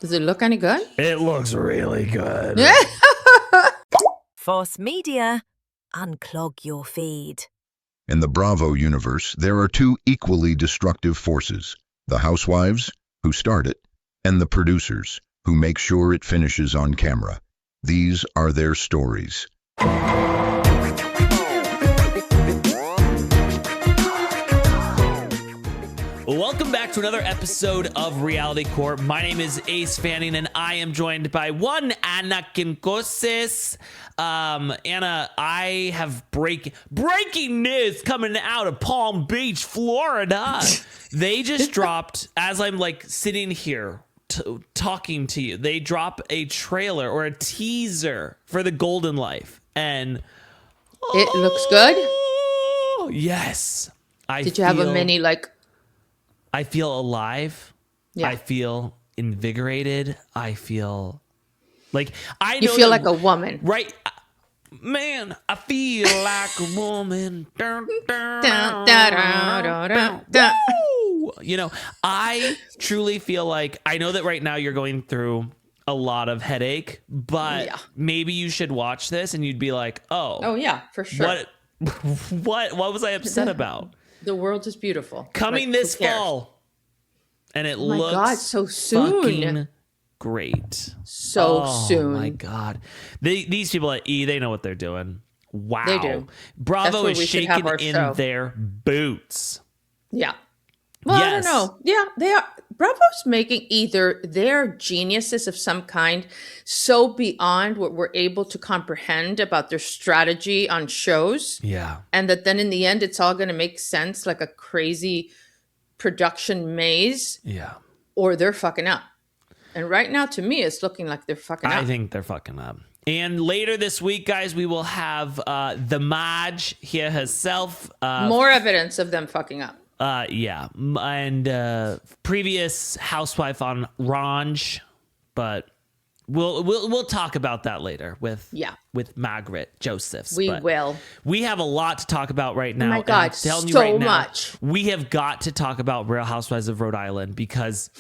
Does it look any good? It looks really good. Force Media, unclog your feed. In the Bravo universe, there are two equally destructive forces: the housewives, who start it, and the producers, who make sure it finishes on camera. These are their stories. Welcome back to another episode of Reality Court. My name is Ace Fanning, and I am joined by one Anna Kinkosis. Anna, I have breaking news coming out of Palm Beach, Florida. They just dropped, as I'm like sitting here talking to you, they drop a trailer or a teaser for The Golden Life, and it looks good. Yes, Did you have a mini I feel alive. Yeah. I feel invigorated. I feel like I know you feel like a woman, right? Man, I feel like a woman. You know, I truly feel like, I know that right now you're going through a lot of headache, but maybe you should watch this and you'd be like, oh yeah, for sure. What was I upset about? The world is beautiful. Coming this fall. And it looks God, so soon. Fucking great. So soon. Oh my God. These people at E, they know what they're doing. Wow. They do. Bravo is shaking in their boots. Yeah. Well, yes. I don't know. Yeah, they are. Bravo's making either their geniuses of some kind so beyond what we're able to comprehend about their strategy on shows. Yeah. And that then in the end, it's all going to make sense like a crazy production maze. Yeah. Or they're fucking up. And right now, to me, it's looking like they're fucking up. I think they're fucking up. And later this week, guys, we will have the Maj here herself. More evidence of them fucking up. Yeah, and previous housewife on RHORI, but we'll talk about that later with Margaret Josephs. We will. We have a lot to talk about right now. Oh my God, so much. We have got to talk about Real Housewives of Rhode Island because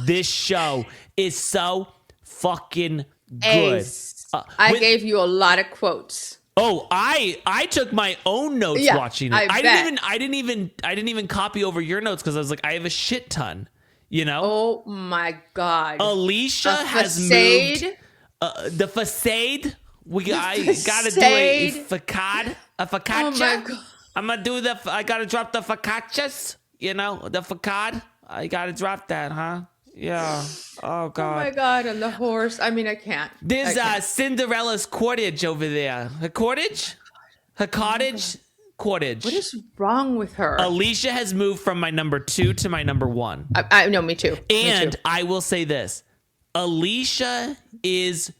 this show is so fucking good. I gave you a lot of quotes. Oh, I took my own notes watching it. I didn't even copy over your notes because I was like, I have a shit ton, you know? Oh my God. Alicia has moved the façade. I gotta do a facade. A focaccia. Oh my God. I'm gonna do I gotta drop the focaccias, you know, the facade. I gotta drop that, huh? Yeah. Oh God. Oh my God. And the horse. I mean, I can't. There's Cinderella's cottage over there. Her cottage? Her cottage? Cottage. What is wrong with her? Alicia has moved from my number 2 to my number 1. I know, me too. And I will say this. Alicia is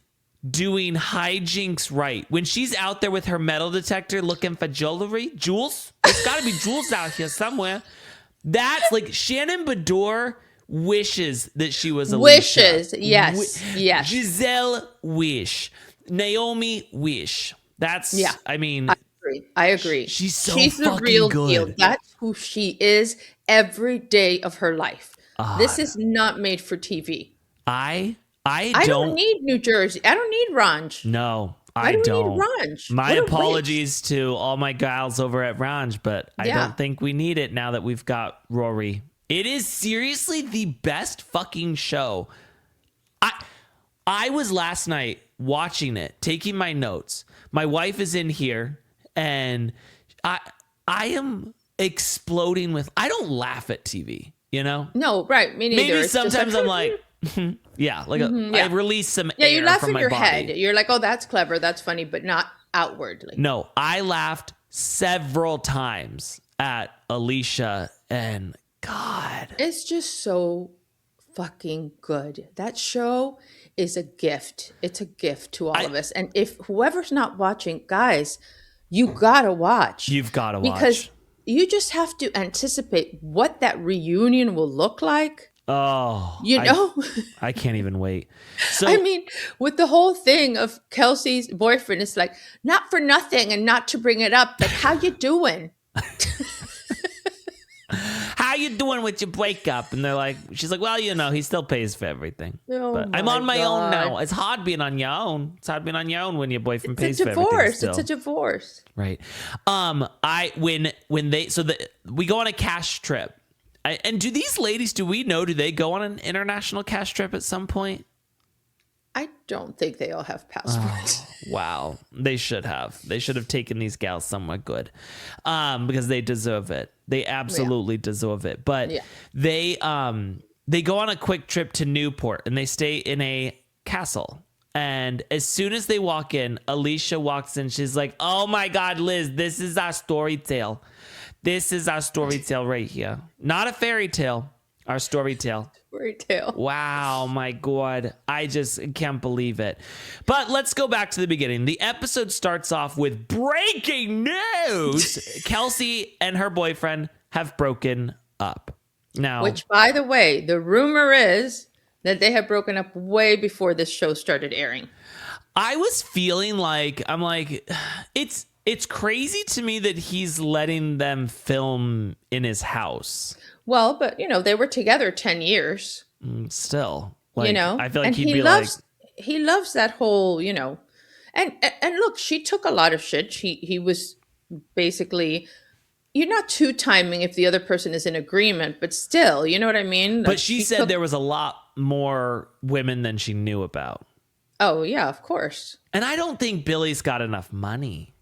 doing hijinks right. When she's out there with her metal detector looking for jewels. There's got to be jewels out here somewhere. That's like Shannon Beador wishes that she was Alicia. Wishes, yes, yes. Giselle wish. Naomi wish. That's, I mean. I agree. She's she's fucking the real good. deal. That's who she is every day of her life. This is not made for TV. I don't need New Jersey. I don't need Ranj. No, I don't need Ranj. My apologies to all my gals over at Ranj, but I don't think we need it now that we've got RHORI. It is seriously the best fucking show. I was last night watching it, taking my notes. My wife is in here, and I am exploding with. I don't laugh at TV, you know. No, right? Me neither. Maybe sometimes I'm like, I release some air you laugh from in my your body. head. You're like, oh, that's clever, that's funny, but not outwardly. No, I laughed several times at Alicia and. God. It's just so fucking good. That show is a gift. It's a gift to all of us. And if whoever's not watching, guys, you gotta watch. You've gotta watch. Because you just have to anticipate what that reunion will look like. Oh. You know? I can't even wait. So I mean, with the whole thing of Kelsey's boyfriend, it's like, not for nothing and not to bring it up, but how you doing? how you doing with your breakup? And they're like, she's like, well, he still pays for everything. Oh, but I'm on my own God. now. It's hard being on your own. It's hard being on your own when your boyfriend pays It's a for everything. divorce. Still. It's a divorce. Right. We go on a cash trip. And do these ladies, do they go on an international cash trip at some point? I don't think they all have passports. Oh, wow. They should have. They should have taken these gals somewhere good. Because they deserve it. They absolutely deserve it. But they go on a quick trip to Newport and they stay in a castle. And as soon as they walk in, Alicia walks in. She's like, oh my God, Liz, this is our story tale. This is our story tale right here. Not a fairy tale. Our story tale. Fairy tale. Wow, my God. I just can't believe it. But let's go back to the beginning. The episode starts off with breaking news. Kelsey and her boyfriend have broken up. Now, which, by the way, the rumor is that they have broken up way before this show started airing. I was feeling like, it's crazy to me that he's letting them film in his house. Well, but, they were together 10 years. Still. I feel like and he loves that whole, and look, she took a lot of shit. He was basically, you're not two-timing if the other person is in agreement, but still, you know what I mean? But she said there was a lot more women than she knew about. Oh, yeah, of course. And I don't think Billy's got enough money,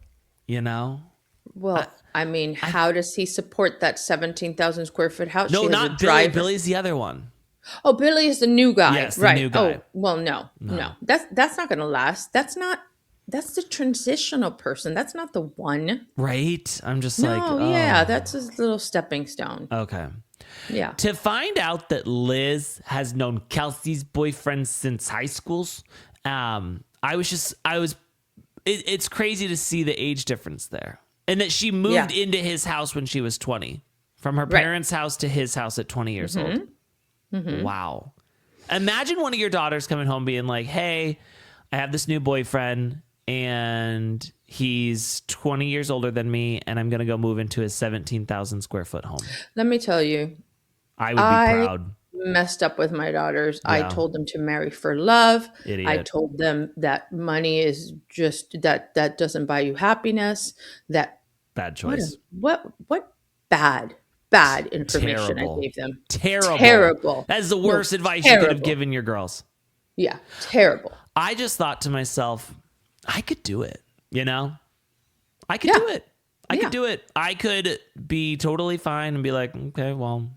Well, how does he support that 17,000 square foot house? No, not Billy. Billy's the other one. Oh, Billy is the new guy. Yes, right. The new guy. Oh, well, no. That's not going to last. That's the transitional person. That's not the one. Right? I'm just that's a little stepping stone. Okay. Yeah. To find out that Liz has known Kelsey's boyfriend since high schools, it's crazy to see the age difference there. And that she moved into his house when she was 20. From her parents' house to his house at 20 years old. Mm-hmm. Wow. Imagine one of your daughters coming home being like, hey, I have this new boyfriend and he's 20 years older than me and I'm going to go move into his 17,000 square foot home. Let me tell you. I would be proud. Messed up with my daughters. Yeah. I told them to marry for love. Idiot. I told them that money is just that doesn't buy you happiness. That bad choice. What bad information Terrible. I gave them. Terrible. That is the worst advice you could have given your girls. Yeah, terrible. I just thought to myself, I could do it. I could do it. I could do it. I could be totally fine and be like, okay, well,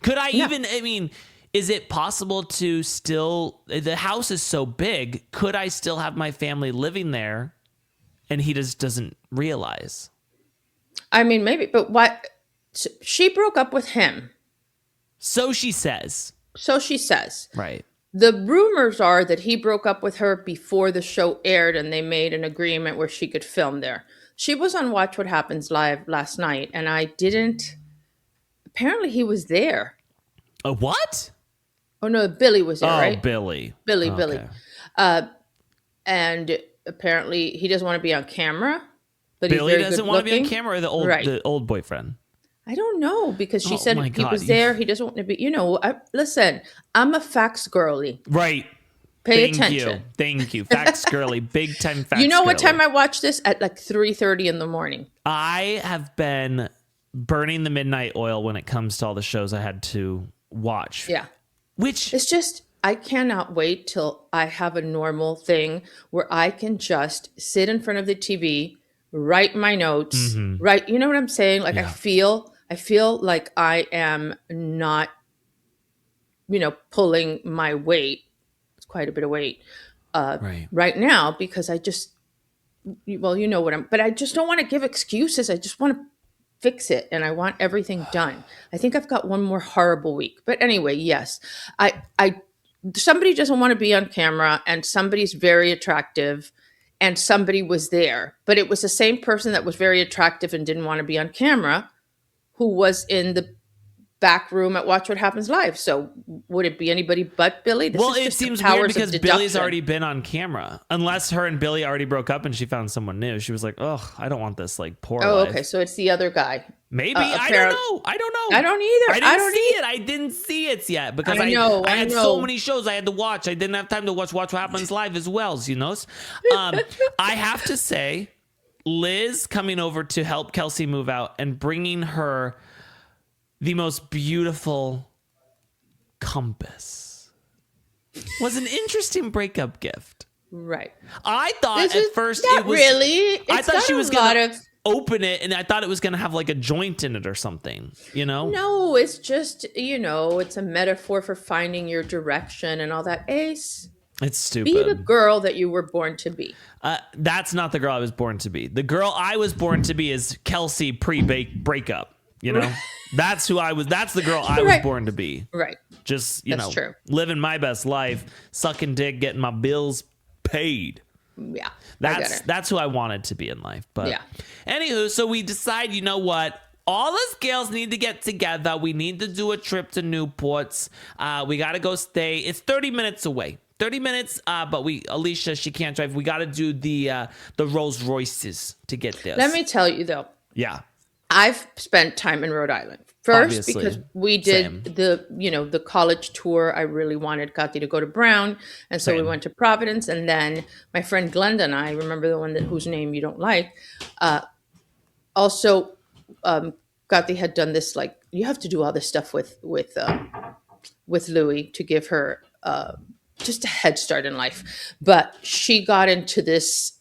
Could I even, is it possible to still, the house is so big, could I still have my family living there and he just doesn't realize? Maybe, but what? She broke up with him. So she says. Right. The rumors are that he broke up with her before the show aired and they made an agreement where she could film there. She was on Watch What Happens Live last night and I didn't. Apparently he was there. A what? Oh, no, Billy was there, right? Billy. Billy. And apparently he doesn't want to be on camera. But Billy doesn't want to be on camera or the old boyfriend? I don't know because she said he was there. He doesn't want to be, listen, I'm a facts girly. Right. Pay attention. Thank you. Facts girly. Big time facts You know what girly. time I watched this? At like 3:30 in the morning. I have been burning the midnight oil when it comes to all the shows I had to watch. Yeah. Which it's just, I cannot wait till I have a normal thing where I can just sit in front of the TV, write my notes, write, you know what I'm saying? Like I feel like I am not, pulling my weight. It's quite a bit of weight right now because I just, but I just don't want to give excuses. I just want to fix it and I want everything done. I think I've got one more horrible week. But anyway, yes, somebody doesn't want to be on camera and somebody's very attractive and somebody was there, but it was the same person that was very attractive and didn't want to be on camera who was in the back room at Watch What Happens Live. So would it be anybody but Billy? Well, it seems weird because Billy's already been on camera. Unless her and Billy already broke up and she found someone new. She was like, "Oh, I don't want this like poor life." Okay, so it's the other guy. Maybe I don't know. I don't know. I don't either. I didn't see it yet because I had so many shows I had to watch. I didn't have time to watch What Happens Live as well. You know. I have to say, Liz coming over to help Kelsey move out and bringing her the most beautiful compass was an interesting breakup gift. Right. I thought at first it was really. I thought she was gonna open it, and I thought it was gonna have like a joint in it or something. You know? No, it's just it's a metaphor for finding your direction and all that. Ace, it's stupid. Be the girl that you were born to be. That's not the girl I was born to be. The girl I was born to be is Kelsey pre-breakup. You know, that's who I was. That's the girl I was born to be. Right. Just That's true. living my best life, sucking dick, getting my bills paid. Yeah. That's who I wanted to be in life. But anywho, so we decide, you know what? All us girls need to get together. We need to do a trip to Newport's. We got to go stay. It's 30 minutes away. 30 minutes, but Alicia, she can't drive. We got to do the Rolls Royces to get there. Let me tell you, though. Yeah. I've spent time in Rhode Island. First, Obviously. because we did the college tour. I really wanted Kathy to go to Brown. And so we went to Providence. And then my friend Glenda and I, remember the one whose name you don't like, also Kathy had done this, like, you have to do all this stuff with Louie to give her just a head start in life. But she got into this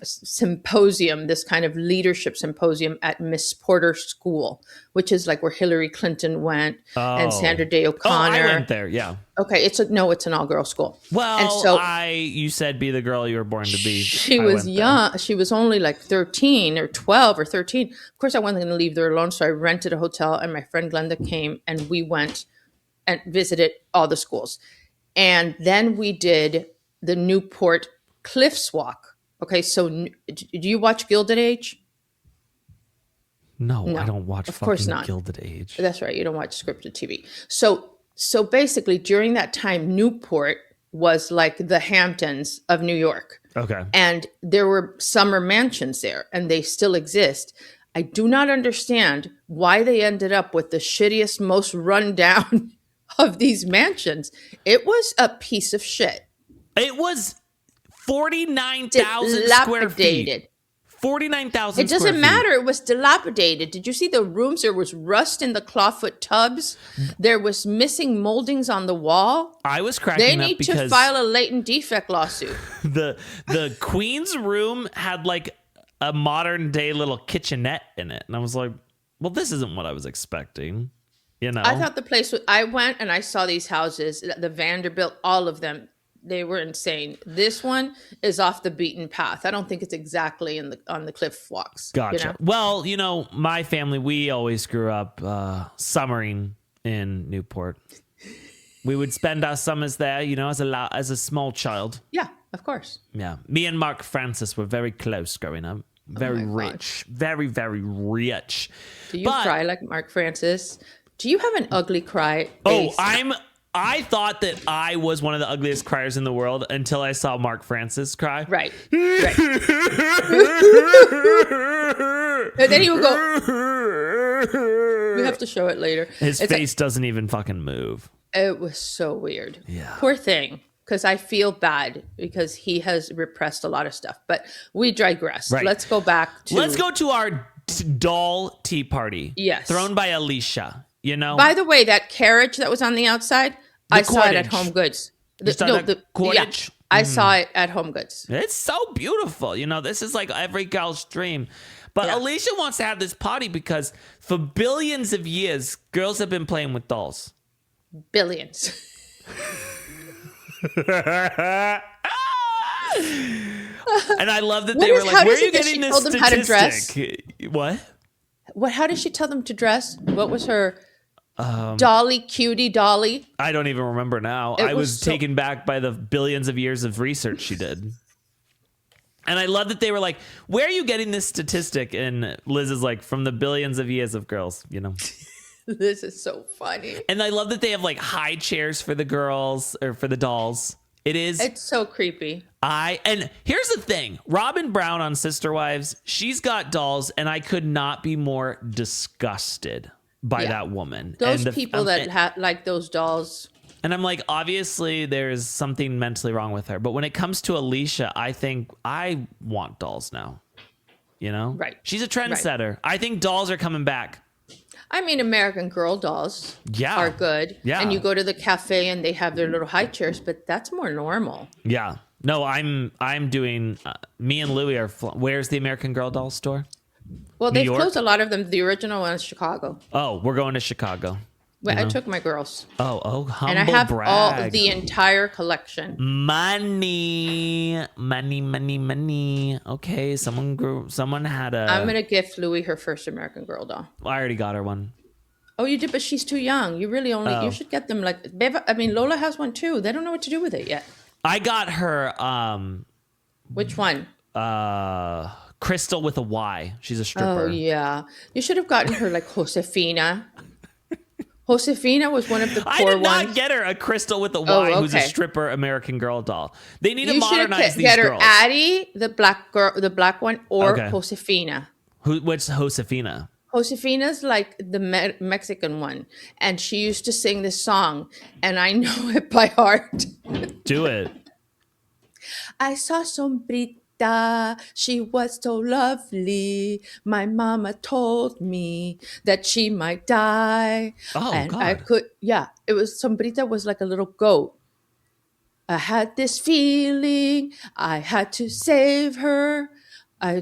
symposium, this kind of leadership symposium at Miss Porter School, which is like where Hillary Clinton went and Sandra Day O'Connor. I went there, yeah. Okay, it's an all-girl school. Well, and so you said be the girl you were born to be. She was young. She was only like 13 or 12 or 13. Of course, I wasn't going to leave her alone, so I rented a hotel, and my friend Glenda came, and we went and visited all the schools. And then we did the Newport Cliffs Walk. Okay, so do you watch Gilded Age? No, I don't watch of course not. Gilded Age. That's right. You don't watch scripted TV. So basically, during that time, Newport was like the Hamptons of New York. Okay. And there were summer mansions there, and they still exist. I do not understand why they ended up with the shittiest, most rundown of these mansions. It was a piece of shit. It was 49,000 square feet. 49,000 It doesn't matter. It was dilapidated. Did you see the rooms? There was rust in the clawfoot tubs. There was missing moldings on the wall. I was cracking up because they need to file a latent defect lawsuit. The Queen's room had like a modern day little kitchenette in it. And I was like, well, this isn't what I was expecting. You know? I thought the place was, I went and I saw these houses, the Vanderbilt, all of them. They were insane. This one is off the beaten path. I don't think it's exactly on the cliff walks. Gotcha. You know? Well, my family, we always grew up summering in Newport. We would spend our summers there, as a small child. Yeah, of course. Yeah. Me and Mark Francis were very close growing up. Very rich. Very, very rich. Do you cry like Mark Francis? Do you have an ugly cry? Oh, I thought that I was one of the ugliest criers in the world until I saw Mark Francis cry. Right. And then he would go. We have to show it later. His face doesn't even fucking move. It was so weird. Yeah. Poor thing. Because I feel bad because he has repressed a lot of stuff. But we digress. Right. Let's go back to. Let's go to our doll tea party. Yes. Thrown by Alicia. By the way, that carriage that was on the outside, I saw it at Home Goods. The cordage? Yeah, I saw it at Home Goods. It's so beautiful. This is like every girl's dream. But Alicia wants to have this party because for billions of years, girls have been playing with dolls. Billions. And I love that they were like, where are you getting this statistic? How to dress? What? How did she tell them to dress? What was her dolly, cutie dolly? I don't even remember now. I was taken back by the billions of years of research she did. And I love that they were like, where are you getting this statistic? And Liz is like, from the billions of years of girls, This is so funny. And I love that they have like high chairs for the girls or for the dolls. It's so creepy. And here's the thing. Robin Brown on Sister Wives, she's got dolls, and I could not be more disgusted by that woman. Those people that like those dolls. And I'm like, obviously there's something mentally wrong with her. But when it comes to Alicia, I think I want dolls now. You know? Right. She's a trendsetter. Right. I think dolls are coming back. I mean, American Girl dolls are good. Yeah. And you go to the cafe and they have their little high chairs, but that's more normal. Yeah. No, I'm doing, me and Louie are, where's the American Girl doll store? Well, they've closed a lot of them. The original one is Chicago. Oh, we're going to Chicago. Well, I took my girls. Oh, humble and I have brag. the entire collection. Money. Okay, someone had a... I'm going to gift Louie her first American Girl doll. I already got her one. Oh, you did? But she's too young. You really only... You should get them like... Lola has one too. They don't know what to do with it yet. I got her... Which one? Crystal with a Y. She's a stripper. Oh, yeah. You should have gotten her like Josefina. Josefina was one of the poor ones. I did not get her a Crystal with a Y who's a stripper American Girl doll. They need to modernize these girls. You should get her Addie, the black one, or Josefina. What's Josefina? Josefina's like the Mexican one. And she used to sing this song, and I know it by heart. Do it. I saw Sombrita. She was so lovely. My mama told me that she might die. Oh, and God. I could, it was Sombrita was like a little goat. I had this feeling I had to save her. I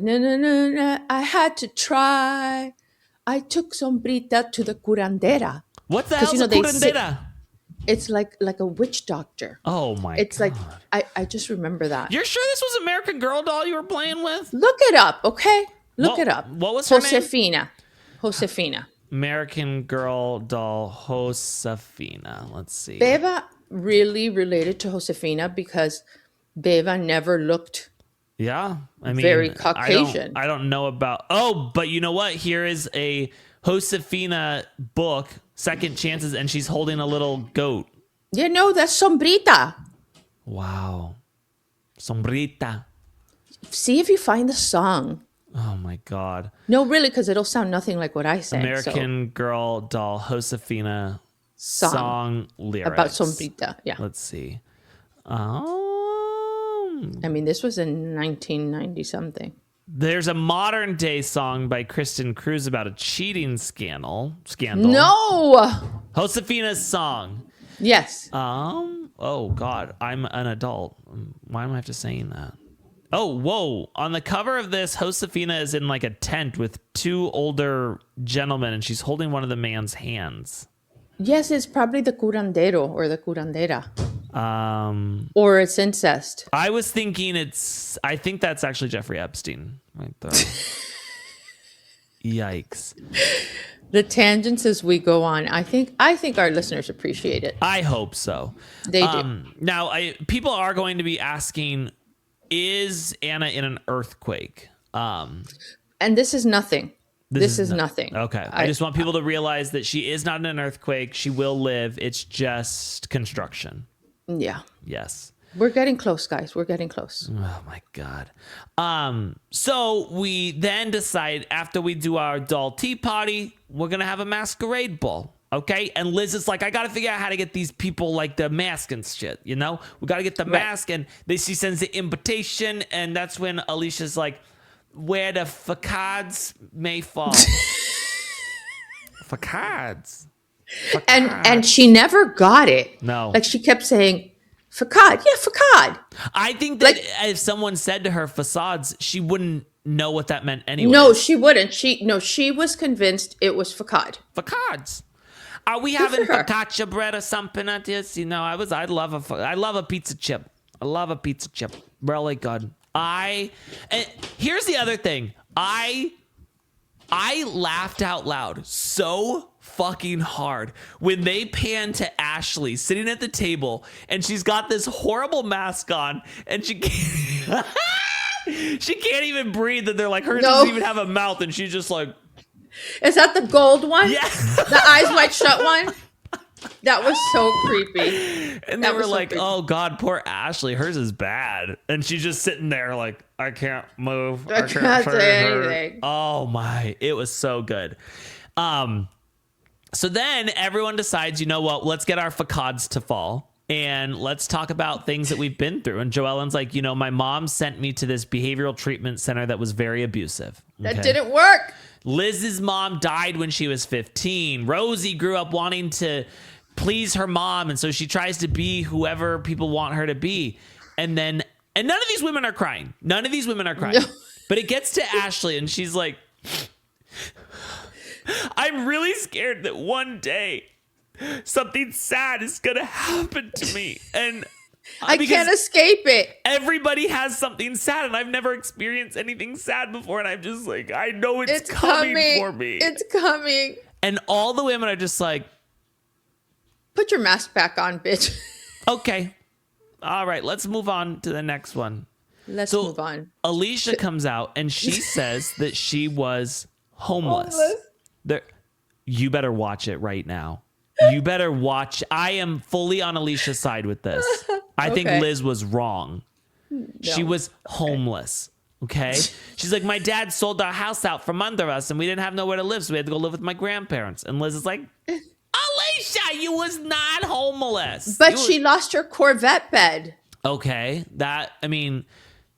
had to try. I took Sombrita to the curandera. What the hell's a curandera? It's like a witch doctor. Oh my God. It's like I just remember that. You're sure this was American Girl doll you were playing with? Look it up, okay? Look it up. What was her name? Josefina. American Girl doll Josefina. Let's see. Beba really related to Josefina because Beba never looked very Caucasian. I don't know about... Oh, but you know what? Here is a Josefina book, Second Chances, and she's holding a little goat. Yeah, no, that's Sombrita. Wow. Sombrita. See if you find the song. Oh my God. No, really, because it'll sound nothing like what I sang. American Girl doll Josefina song lyrics. About Sombrita, yeah. Let's see. I mean, this was in 1990 something. There's a modern day song by Kristen Cruz about a cheating scandal. No! Josefina's song. Yes. Oh God, I'm an adult. Why am I have to saying that? Oh, whoa. On the cover of this, Josefina is in like a tent with two older gentlemen and she's holding one of the man's hands. Yes, it's probably the curandero or the curandera. Or it's incest. I was thinking I think that's actually Jeffrey Epstein right there. Yikes. The tangents as we go on. I think our listeners appreciate it. I hope so. They do. Now, people are going to be asking, is Anna in an earthquake? And this is nothing. This is nothing. Okay. I just want people to realize that she is not in an earthquake. She will live. It's just construction. Yeah. Yes. We're getting close, guys. We're getting close. Oh my God. So we then decide after we do our doll tea party, we're going to have a masquerade ball. Okay. And Liz is like, I got to figure out how to get these people like the mask and shit. You know, we got to get the mask. And she sends the invitation. And that's when Alicia's like, where the façades may fall. Façades. And she never got it. No. Like she kept saying, facade. Yeah, facade. I think that if someone said to her façades, she wouldn't know what that meant anyway. No, she wouldn't. She was convinced it was facade. Facades. Are we having focaccia bread or something at this? You know, I love a pizza chip. I love a pizza chip. Really good. And here's the other thing. I laughed out loud so fucking hard when they pan to Ashley sitting at the table and she's got this horrible mask on and she can't even breathe, that they're like, her doesn't even have a mouth and she's just like, Is that the gold one? Yeah. The eyes wide shut one? That was so creepy. And they were like, oh God, poor Ashley. Hers is bad. And she's just sitting there like, I can't move. I can't say anything. Oh my, it was so good. So then everyone decides, you know what, let's get our façades to fall. And let's talk about things that we've been through. And Joellen's like, you know, my mom sent me to this behavioral treatment center that was very abusive. Okay? That didn't work. Liz's mom died when she was 15. Rosie grew up wanting to please her mom. And so she tries to be whoever people want her to be. And none of these women are crying. None of these women are crying. No. But it gets to Ashley and she's like, I'm really scared that one day something sad is going to happen to me. And I can't escape it. Everybody has something sad, and I've never experienced anything sad before. And I'm just like, I know it's coming for me. It's coming. And all the women are just like, put your mask back on, bitch. Okay. All right. Let's move on to the next one. Let's move on. Alicia comes out and she says that she was homeless. You better watch it right now. You better watch. I am fully on Alicia's side with this. I think Liz was wrong. No. She was homeless. Okay. She's like, my dad sold our house out from under us and we didn't have nowhere to live. So we had to go live with my grandparents. And Liz is like, Alicia, you was not homeless. But she lost her Corvette bed. Okay.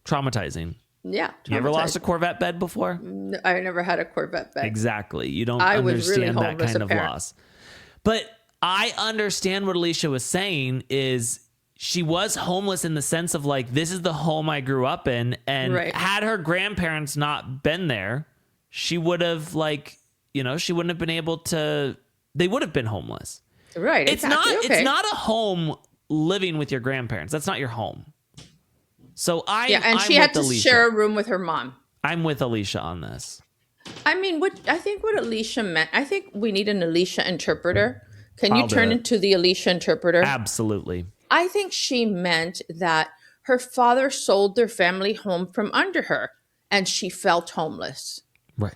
Traumatizing. Yeah. You ever lost a Corvette bed before? No, I never had a Corvette bed. Exactly. You don't understand that kind of loss. But I understand what Alicia was saying is she was homeless in the sense of like, this is the home I grew up in. And had her grandparents not been there, she would have she wouldn't have been able to, they would have been homeless. Right. It's not a home living with your grandparents. That's not your home. So she had to share a room with her mom. I'm with Alicia on this. I mean, what Alicia meant, I think we need an Alicia interpreter. Can you turn into the Alicia interpreter? Absolutely. I think she meant that her father sold their family home from under her and she felt homeless. Right.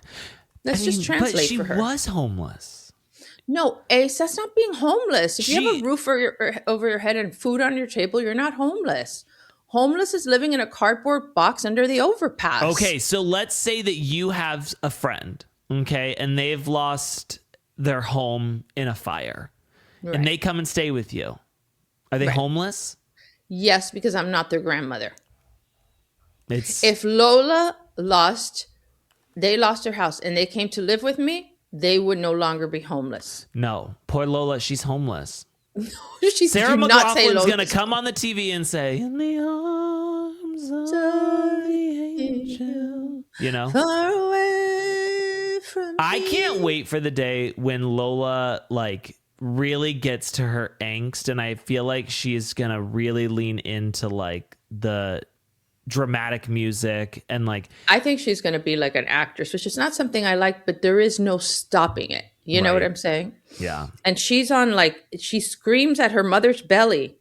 Let's just translate for her. But she was homeless. No, Ace, that's not being homeless. If you have a roof over your head and food on your table, you're not homeless. Homeless is living in a cardboard box under the overpass. Okay, so let's say that you have a friend, okay, and they've lost their home in a fire, and they come and stay with you. Are they homeless? Yes, because I'm not their grandmother. If they lost their house and they came to live with me, they would no longer be homeless. No, poor Lola, she's homeless. Sarah McLachlan's going to come on the TV and say, in the arms of the angel. You know? Far away from I can't wait for the day when Lola, really gets to her angst. And I feel like she's going to really lean into, the dramatic music and I think she's going to be like an actress, which is not something I like, but there is no stopping it. You know what I'm saying? Yeah. And she's on she screams at her mother's belly.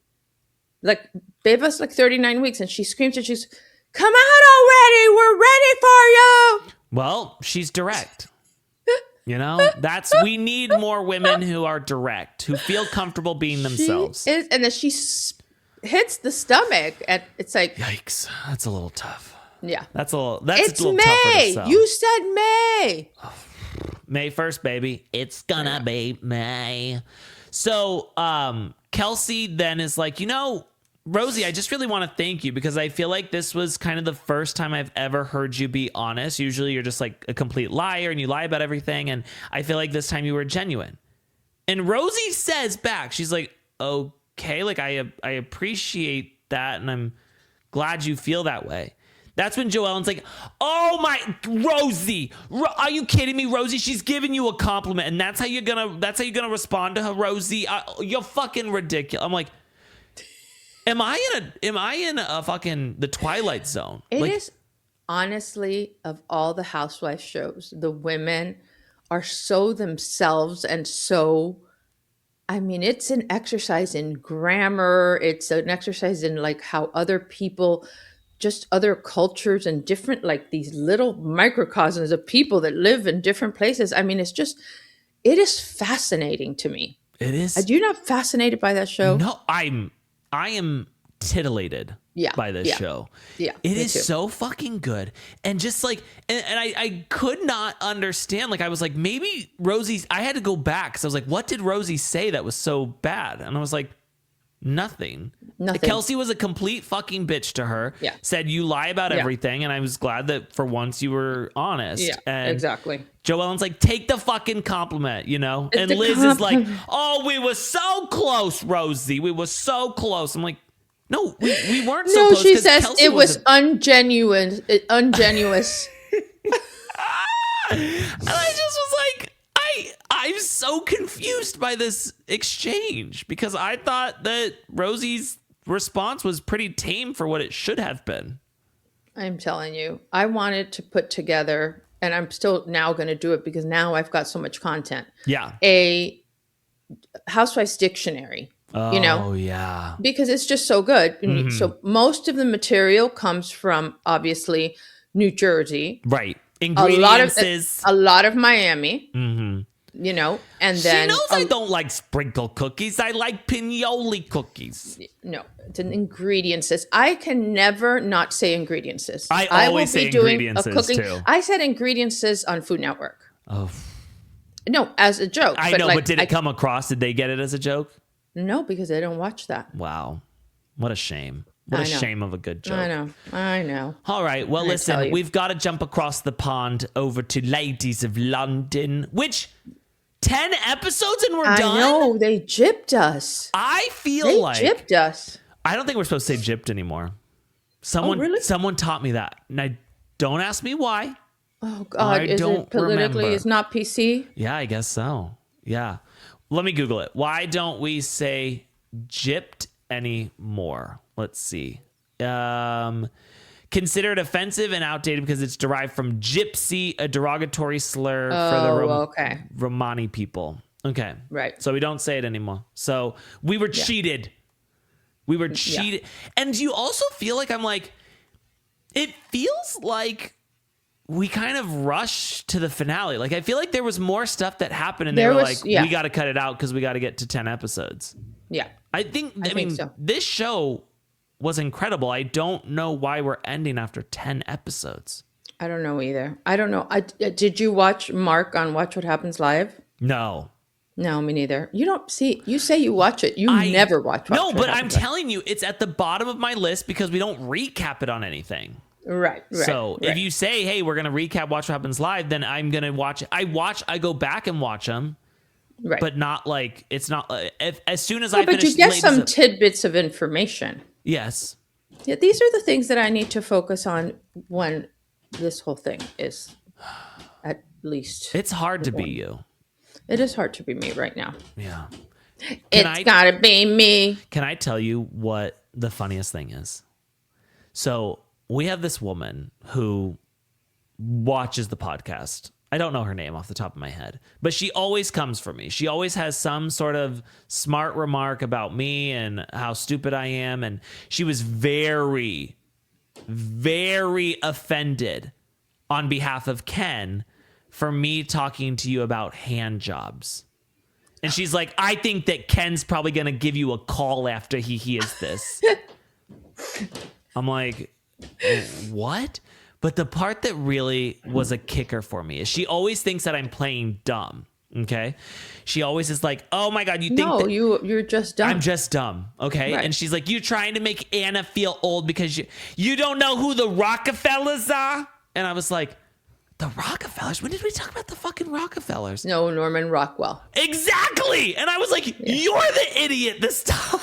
They've us 39 weeks and she screams and she's, come out already. We're ready for you. Well, she's direct. We need more women who are direct, who feel comfortable being themselves. And then she hits the stomach and it's like, yikes. That's a little tough. Yeah. That's a little May. tougher to sell. You said May. May 1st, baby. It's gonna be May. So Kelsey then is like, Rosie, I just really want to thank you because I feel like this was kind of the first time I've ever heard you be honest. Usually you're just a complete liar and you lie about everything. And I feel like this time you were genuine. And Rosie says back, she's like, okay, I appreciate that. And I'm glad you feel that way. That's when Joellen's like, oh my, Rosie, are you kidding me, Rosie? She's giving you a compliment, and that's how you're gonna respond to her, Rosie. You're fucking ridiculous. I'm like, am I in a fucking the Twilight Zone? It is honestly, of all the housewife shows, the women are so themselves and so. I mean, it's an exercise in grammar. It's an exercise in how other people just other cultures and different, like these little microcosms of people that live in different places. I mean, it is fascinating to me. It is. Are you not fascinated by that show? No, I am titillated by this show. Yeah. It is so fucking good. And just like, and I could not understand. Like, I was like, maybe Rosie's, I had to go back because I was like, what did Rosie say that was so bad? And I was like, nothing. Kelsey was a complete fucking bitch to her. Yeah. Said you lie about everything. And I was glad that for once you were honest. Yeah, and exactly. Joellen's like, take the fucking compliment, you know? And Liz is like, oh, we were so close, Rosie. We were so close. I'm like, no, we weren't so close. No, she says Kelsey it was ungenuine. Ungenuous. And I just was like, I'm so confused by this exchange because I thought that Rosie's response was pretty tame for what it should have been. I'm telling you, I wanted to put together, and I'm still now going to do it because now I've got so much content. Yeah. A Housewives dictionary. You know? Oh, yeah. Because it's just so good. Mm-hmm. So most of the material comes from, obviously, New Jersey. Right. Ingredients. A lot of Miami. Mm-hmm. You know, and then... She knows I don't like sprinkle cookies. I like pinoli cookies. No, it's an ingredients. I can never not say ingredients. I always say ingredients too. I said ingredients on Food Network. Oh. No, as a joke. I know, but did it come across? Did they get it as a joke? No, because they don't watch that. Wow. What a shame. What a shame of a good joke. I know. All right. Well, listen, we've got to jump across the pond over to Ladies of London, which 10 episodes and we're done? I know. They gypped us. I feel like... They gypped us. I don't think we're supposed to say gypped anymore. Someone taught me that. And don't ask me why. Oh, God. Is it politically? Remember. It's not PC? Yeah, I guess so. Yeah. Let me Google it. Why don't we say gypped anymore? Let's see. Considered offensive and outdated because it's derived from gypsy, a derogatory slur for the Romani people. Okay. Right. So we don't say it anymore. So we were cheated. We were cheated. Yeah. And you also feel like it feels like we kind of rushed to the finale. Like, I feel like there was more stuff that happened and they were like, we got to cut it out because we got to get to 10 episodes. Yeah. I mean, so. This show was incredible. I don't know why we're ending after 10 episodes. I don't know either. I don't know. Did you watch Mark on Watch What Happens Live? No. No, me neither. You don't see, you say you watch it. You never watch No, but I'm telling you, it's at the bottom of my list because we don't recap it on anything. Right. So if you say, hey, we're going to recap Watch What Happens Live, then I'm going to watch it. I go back and watch them. Right. But not like, it's not, as soon as I finish. But you get some tidbits of information. Yes. Yeah, these are the things that I need to focus on when this whole thing is at least. It's hard to be you. It is hard to be me right now. Yeah. It's gotta be me. Can I tell you what the funniest thing is? So we have this woman who watches the podcast. I don't know her name off the top of my head, but she always comes for me. She always has some sort of smart remark about me and how stupid I am. And she was very, very offended on behalf of Ken for me talking to you about hand jobs. And she's like, I think that Ken's probably going to give you a call after he hears this. I'm like, what? But the part that really was a kicker for me is she always thinks that I'm playing dumb. Okay. She always is like, oh my God, you think that you're just dumb. I'm just dumb. Okay. Right. And she's like, you're trying to make Anna feel old because you don't know who the Rockefellers are. And I was like, the Rockefellers? When did we talk about the fucking Rockefellers? No, Norman Rockwell. Exactly. And I was like, you're the idiot this time.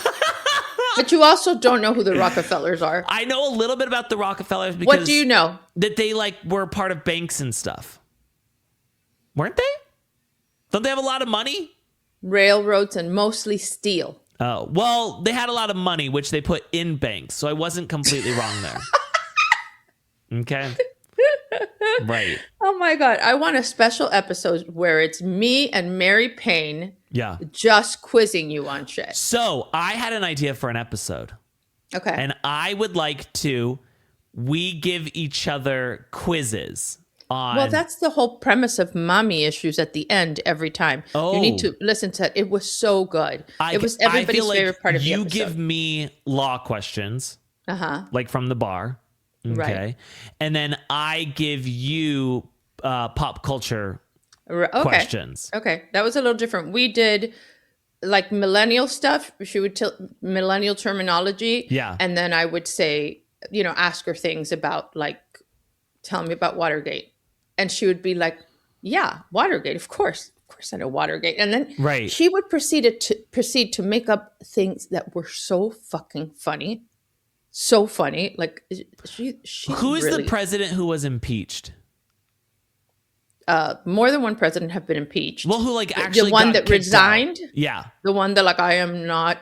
But you also don't know who the Rockefellers are. I know a little bit about the Rockefellers because... What do you know? That they were part of banks and stuff. Weren't they? Don't they have a lot of money? Railroads and mostly steel. Oh, well, they had a lot of money, which they put in banks. So I wasn't completely wrong there. Okay. Right. Oh my God. I want a special episode where it's me and Mary Payne just quizzing you on shit. So I had an idea for an episode. Okay. And I would like to we give each other quizzes on. Well, that's the whole premise of Mommy Issues at the end every time. You need to listen to it. It was so good. It was everybody's favorite part of the episode. You give me law questions, like from the bar. Okay. Right. And then I give you pop culture questions. Okay. That was a little different. We did like millennial stuff. She would tell millennial terminology. Yeah. And then I would say, ask her things about like, tell me about Watergate. And she would be like, yeah, Watergate. Of course I know Watergate. And then she would proceed to make up things that were so fucking funny. So funny. Like who is the president who was impeached? More than one president have been impeached. Well, who like actually the one that resigned? Out. Yeah. The one that like I am not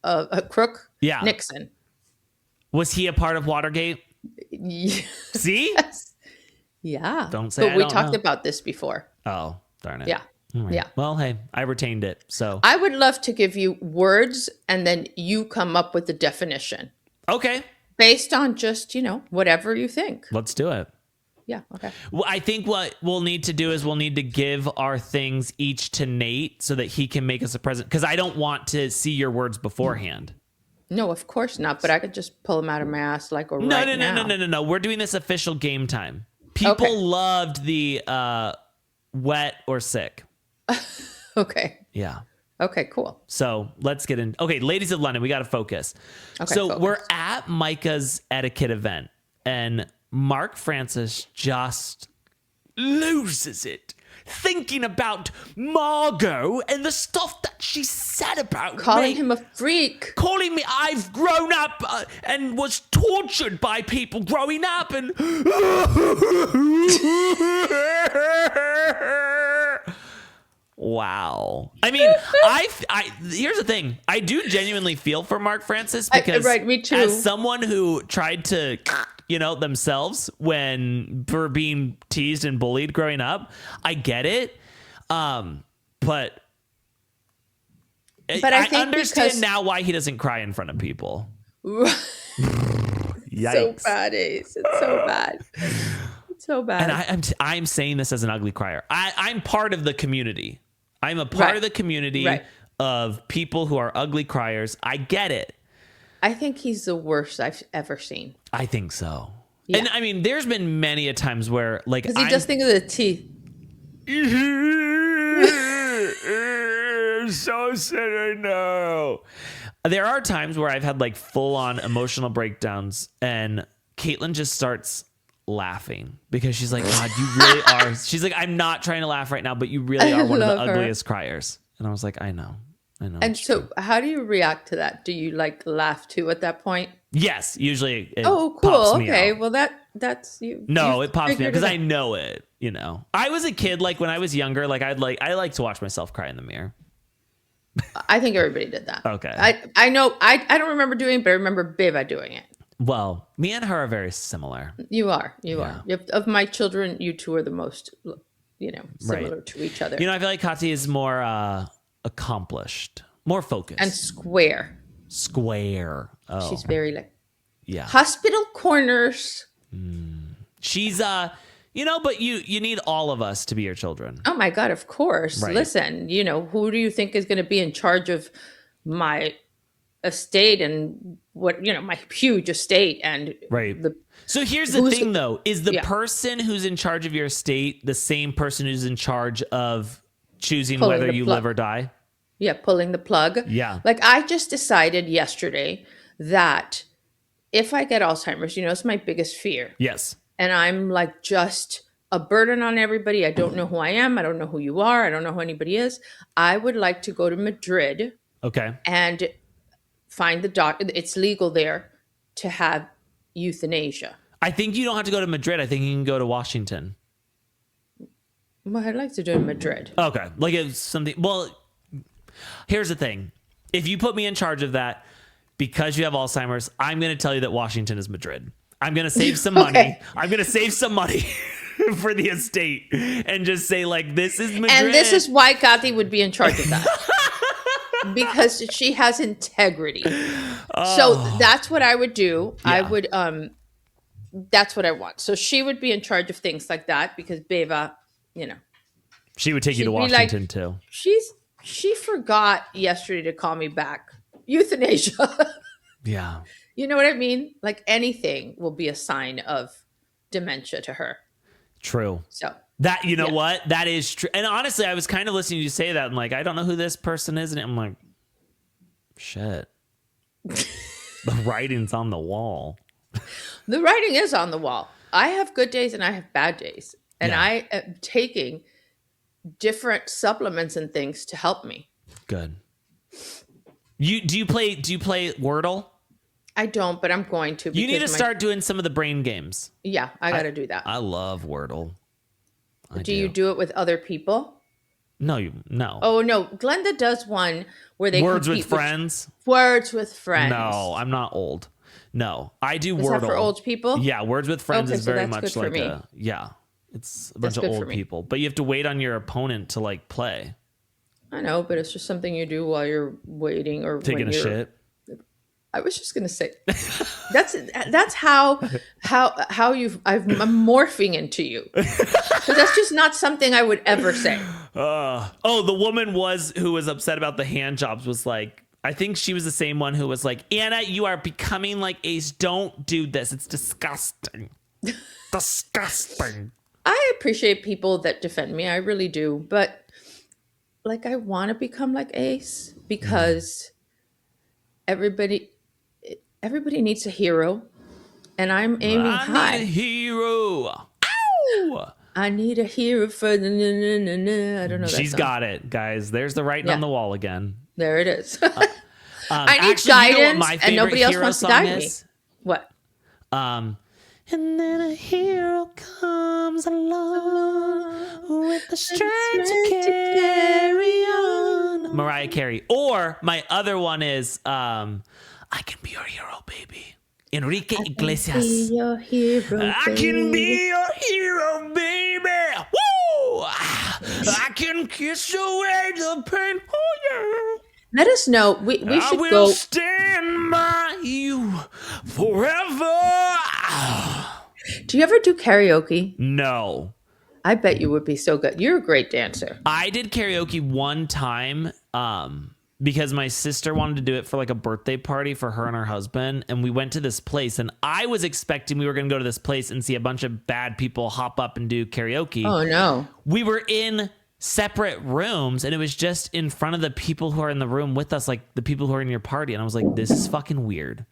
a crook? Yeah. Nixon. Was he a part of Watergate? See? Yes. Yeah. Don't say But we talked about this before. Oh, darn it. Yeah. Right. Yeah. Well, hey, I retained it. So I would love to give you words and then you come up with the definition. Okay. Based on just, whatever you think. Let's do it. Yeah. Okay. Well, I think what we'll need to do is we'll need to give our things each to Nate so that he can make us a present. Because I don't want to see your words beforehand. No, of course not. But I could just pull them out of my ass like right now. No. We're doing this official game time. People loved the wet or sick. Okay. Yeah. Okay, cool. So let's get in. Okay, ladies of London, we got to focus. Okay, so we're at Micah's etiquette event, and Mark Francis just loses it thinking about Margot and the stuff that she said about calling him a freak. Calling me, I've grown up and was tortured by people growing up and... Wow. I mean, I here's the thing. I do genuinely feel for Mark Francis because me too. As someone who tried to, themselves when for being teased and bullied growing up, I get it. But I understand now why he doesn't cry in front of people. Yikes. So bad, Ace. It's so bad. It's so bad. And I'm saying this as an ugly crier. I'm part of the community. I'm a part of the community of people who are ugly criers. I get it. I think he's the worst I've ever seen. I think so. Yeah. And I mean, there's been many a times where like... Because he just think of the teeth. So sad right now. There are times where I've had like full on emotional breakdowns and Caitlin just starts laughing because she's like, God, you really are. She's like, I'm not trying to laugh right now, but you really are one of the ugliest criers. And I was like, I know. And so how do you react to that? Do you like laugh too at that point? Yes, usually it cool. Pops me okay, out. well that's you. No, it pops me out because I know it, I was a kid, like when I was younger, like I like to watch myself cry in the mirror. I think everybody did that. Okay. I know I don't remember doing it, but I remember Biva doing it. Well, me and her are very similar. You are. Of my children, you two are the most, similar to each other. I feel like Kati is more accomplished, more focused. And square. Oh. She's very like, yeah. Hospital corners. She's, but you need all of us to be your children. Oh my God, of course. Right. Listen, who do you think is going to be in charge of my estate and my huge estate and so here's the thing though, is the person who's in charge of your estate the same person who's in charge of choosing whether you live or die? Yeah, pulling the plug. Yeah. Like I just decided yesterday that if I get Alzheimer's, it's my biggest fear. Yes. And I'm like just a burden on everybody. I don't know who I am. I don't know who you are. I don't know who anybody is. I would like to go to Madrid. Okay. And find the doctor. It's legal there to have euthanasia. I think you don't have to go to Madrid. I think you can go to Washington. Well, I'd like to do it in Madrid. Okay. Like it's something. Well, here's the thing. If you put me in charge of that, because you have Alzheimer's, I'm going to tell you that Washington is Madrid. I'm going to save some money. I'm going to save some money for the estate and just say like, this is Madrid. And this is why Kathy would be in charge of that. Because she has integrity. So that's what I would do. Yeah. I would That's what I want. So she would be in charge of things like that because Beva, you know, She would take you she'd to be Washington like, too. she forgot yesterday to call me back. Euthanasia. Yeah. You know what I mean? Like anything will be a sign of dementia to her. True. So that, you know what? That is true. And honestly, I was kind of listening to you say that and like, I don't know who this person is. And I'm like, shit. The writing's on the wall. The writing is on the wall. I have good days and I have bad days. And I am taking different supplements and things to help me. Good. Do you play Wordle? I don't, but I'm going to. You need to start doing some of the brain games. Yeah, I got to do that. I love Wordle. Do you do it with other people? No. Oh, no. Glenda does one where they Words with Friends? Words with Friends. No, I'm not old. No, I do Is Wordle. that for old people? Yeah, Words with Friends is very much like it's a bunch of old people. But you have to wait on your opponent to like play. I know, but it's just something you do while you're waiting or taking a shit. I was just gonna say that's how I'm morphing into you. Because that's just not something I would ever say. The woman who was upset about the hand jobs was like, I think she was the same one who was like, Anna, you are becoming like Ace. Don't do this. It's disgusting. Disgusting. I appreciate people that defend me. I really do. But like, I want to become like Ace because everybody needs a hero. And I'm aiming high. I need a hero. Ow! I need a hero for the I don't know that She's song. Got it, guys. There's the writing on the wall again. There it is. I need guidance, and nobody else wants to guide me. What? And then a hero comes along with the strength to carry on. Mariah Carey. Or my other one is I Can Be Your Hero, Baby. Enrique Iglesias. I can be your hero, baby. Woo! I can kiss away the pain. Oh, yeah. Let us know. We should I will go. Stand by you forever. Do you ever do karaoke? No. I bet you would be so good. You're a great dancer. I did karaoke one time because my sister wanted to do it for like a birthday party for her and her husband. And we went to this place and I was expecting we were going to go to this place and see a bunch of bad people hop up and do karaoke. Oh, no. We were in separate rooms and it was just in front of the people who are in the room with us, like the people who are in your party. And I was like, this is fucking weird.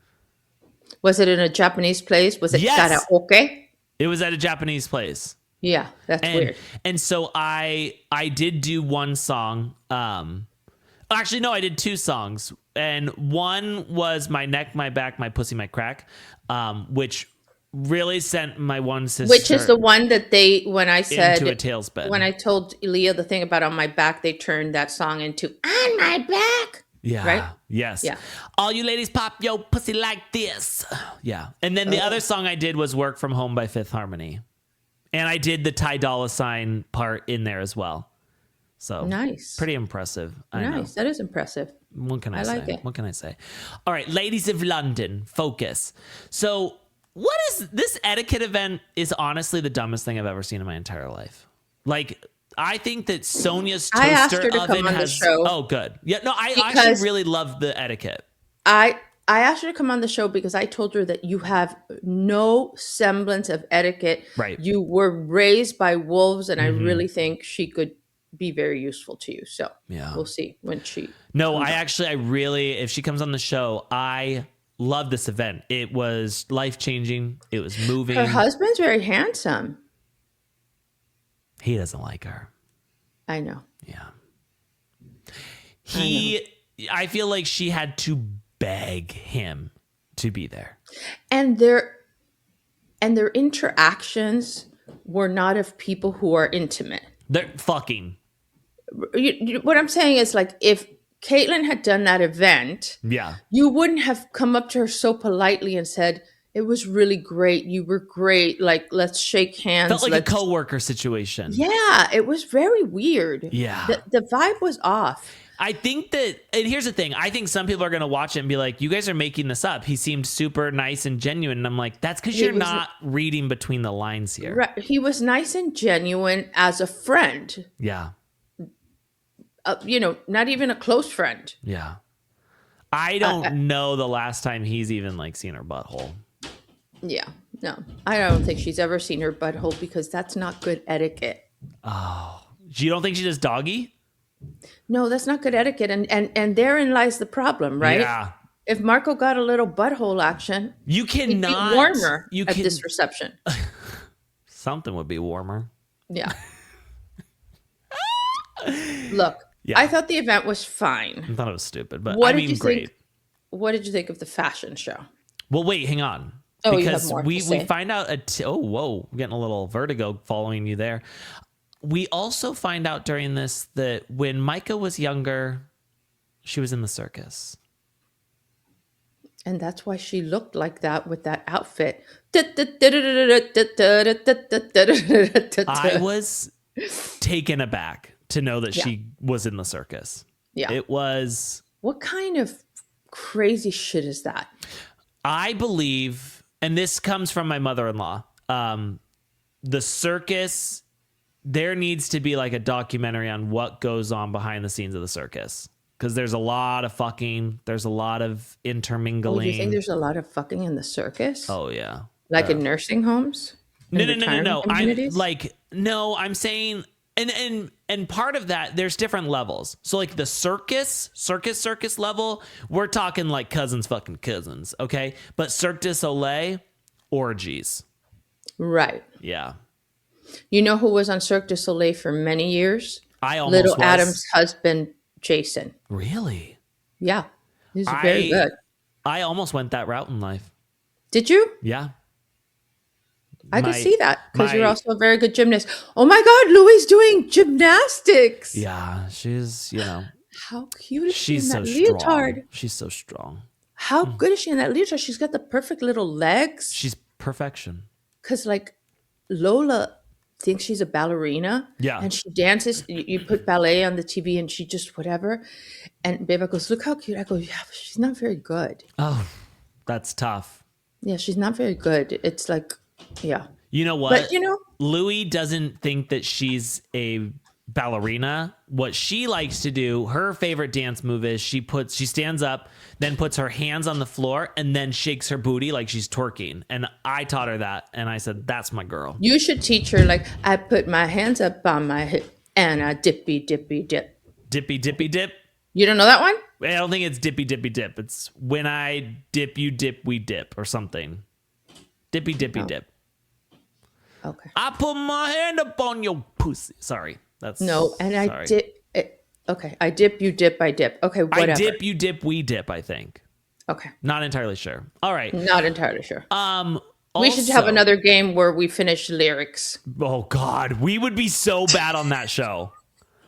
Was it in a Japanese place? Was it karaoke? It was at a Japanese place. Yeah, that's weird. And so I did do one song. Actually, no, I did two songs. And one was My Neck, My Back, My Pussy, My Crack, which really sent my one sister. Which is the one that when I said into a tailspin. When I told Leah the thing about On My Back, they turned that song into On My Back. Yeah. Right? Yes. Yeah. All you ladies pop your pussy like this. Yeah. And then the other song I did was Work From Home by Fifth Harmony. And I did the Ty Dolla $ign part in there as well. So nice. Pretty impressive. Nice. That is impressive. What can I say? Like it. What can I say? All right, ladies of London, focus. So what is this etiquette event is honestly the dumbest thing I've ever seen in my entire life. Like, I think that Sonia's toaster oven has. Show oh, good. Yeah, no, I actually really love the etiquette. I asked her to come on the show because I told her that you have no semblance of etiquette. Right. You were raised by wolves, and I really think she could be very useful to you. So we'll see when she. No, I really, if she comes on the show, I love this event. It was life-changing. It was moving. Her husband's very handsome. He doesn't like her. I know. Yeah. I feel like she had to beg him to be there. And their interactions were not of people who are intimate. They're fucking. What I'm saying is, like, if Caitlyn had done that event, you wouldn't have come up to her so politely and said, it was really great. You were great. Like, let's shake hands. Felt like a coworker situation. Yeah, it was very weird. Yeah. The vibe was off. I think that, and here's the thing, I think some people are going to watch it and be like, you guys are making this up. He seemed super nice and genuine. And I'm like, that's because you're not reading between the lines here. Right. He was nice and genuine as a friend. Yeah. Not even a close friend. Yeah. I don't know the last time he's even like seen her butthole. Yeah. No, I don't think she's ever seen her butthole because that's not good etiquette. Oh, you don't think she does doggy? No, that's not good etiquette. And therein lies the problem, right? Yeah. If Marco got a little butthole action, you cannot he'd be warmer at this reception. Something would be warmer. Yeah. Look, yeah. I thought the event was fine. I thought it was stupid, but great. What did you think of the fashion show? Well, wait, hang on. Oh, because you have more we to say. find out whoa, I'm getting a little vertigo following you there. We also find out during this that when Micah was younger, she was in the circus. And that's why she looked like that with that outfit. I was taken aback to know that she was in the circus. Yeah. It was... What kind of crazy shit is that? I believe, and this comes from my mother-in-law, the circus, there needs to be like a documentary on what goes on behind the scenes of the circus. Because there's a lot of fucking, there's a lot of intermingling. Oh, you think there's a lot of fucking in the circus? Oh, yeah. Like in nursing homes? No. I'm saying, and part of that, there's different levels. So like the circus level, we're talking like cousins fucking cousins, okay? But Cirque du Soleil, orgies. Right. Yeah. You know who was on Cirque du Soleil for many years? Little Adam's husband, Jason. Really? Yeah. He's very good. I almost went that route in life. Did you? Yeah. I could see that because you're also a very good gymnast. Oh my God, Louie's doing gymnastics. Yeah, she's, How cute is she she's in that so leotard? strong. She's so strong. How good is she in that leotard? She's got the perfect little legs. She's perfection. Because like Lola thinks she's a ballerina. Yeah. And she dances. You put ballet on the TV and she just whatever. And Beba goes, look how cute. I go, yeah, but she's not very good. Oh, that's tough. Yeah, she's not very good. It's like, yeah. You know what? But Louie doesn't think that she's a ballerina. What she likes to do, her favorite dance move is she stands up, then puts her hands on the floor and then shakes her booty like she's twerking. And I taught her that. And I said, that's my girl. You should teach her like, I put my hands up on my hip and I dippy, dippy, dip. Dippy, dippy, dip. You don't know that one? I don't think it's dippy, dippy, dip. It's when I dip, you dip, we dip or something. Dippy, dippy, dip. Okay. I put my hand up on your pussy. Sorry. I dip. Okay. I dip, you dip, I dip. Okay, whatever. I dip, you dip, we dip, I think. Okay. Not entirely sure. All right. Not entirely sure. We should have another game where we finish lyrics. Oh, God. We would be so bad on that show.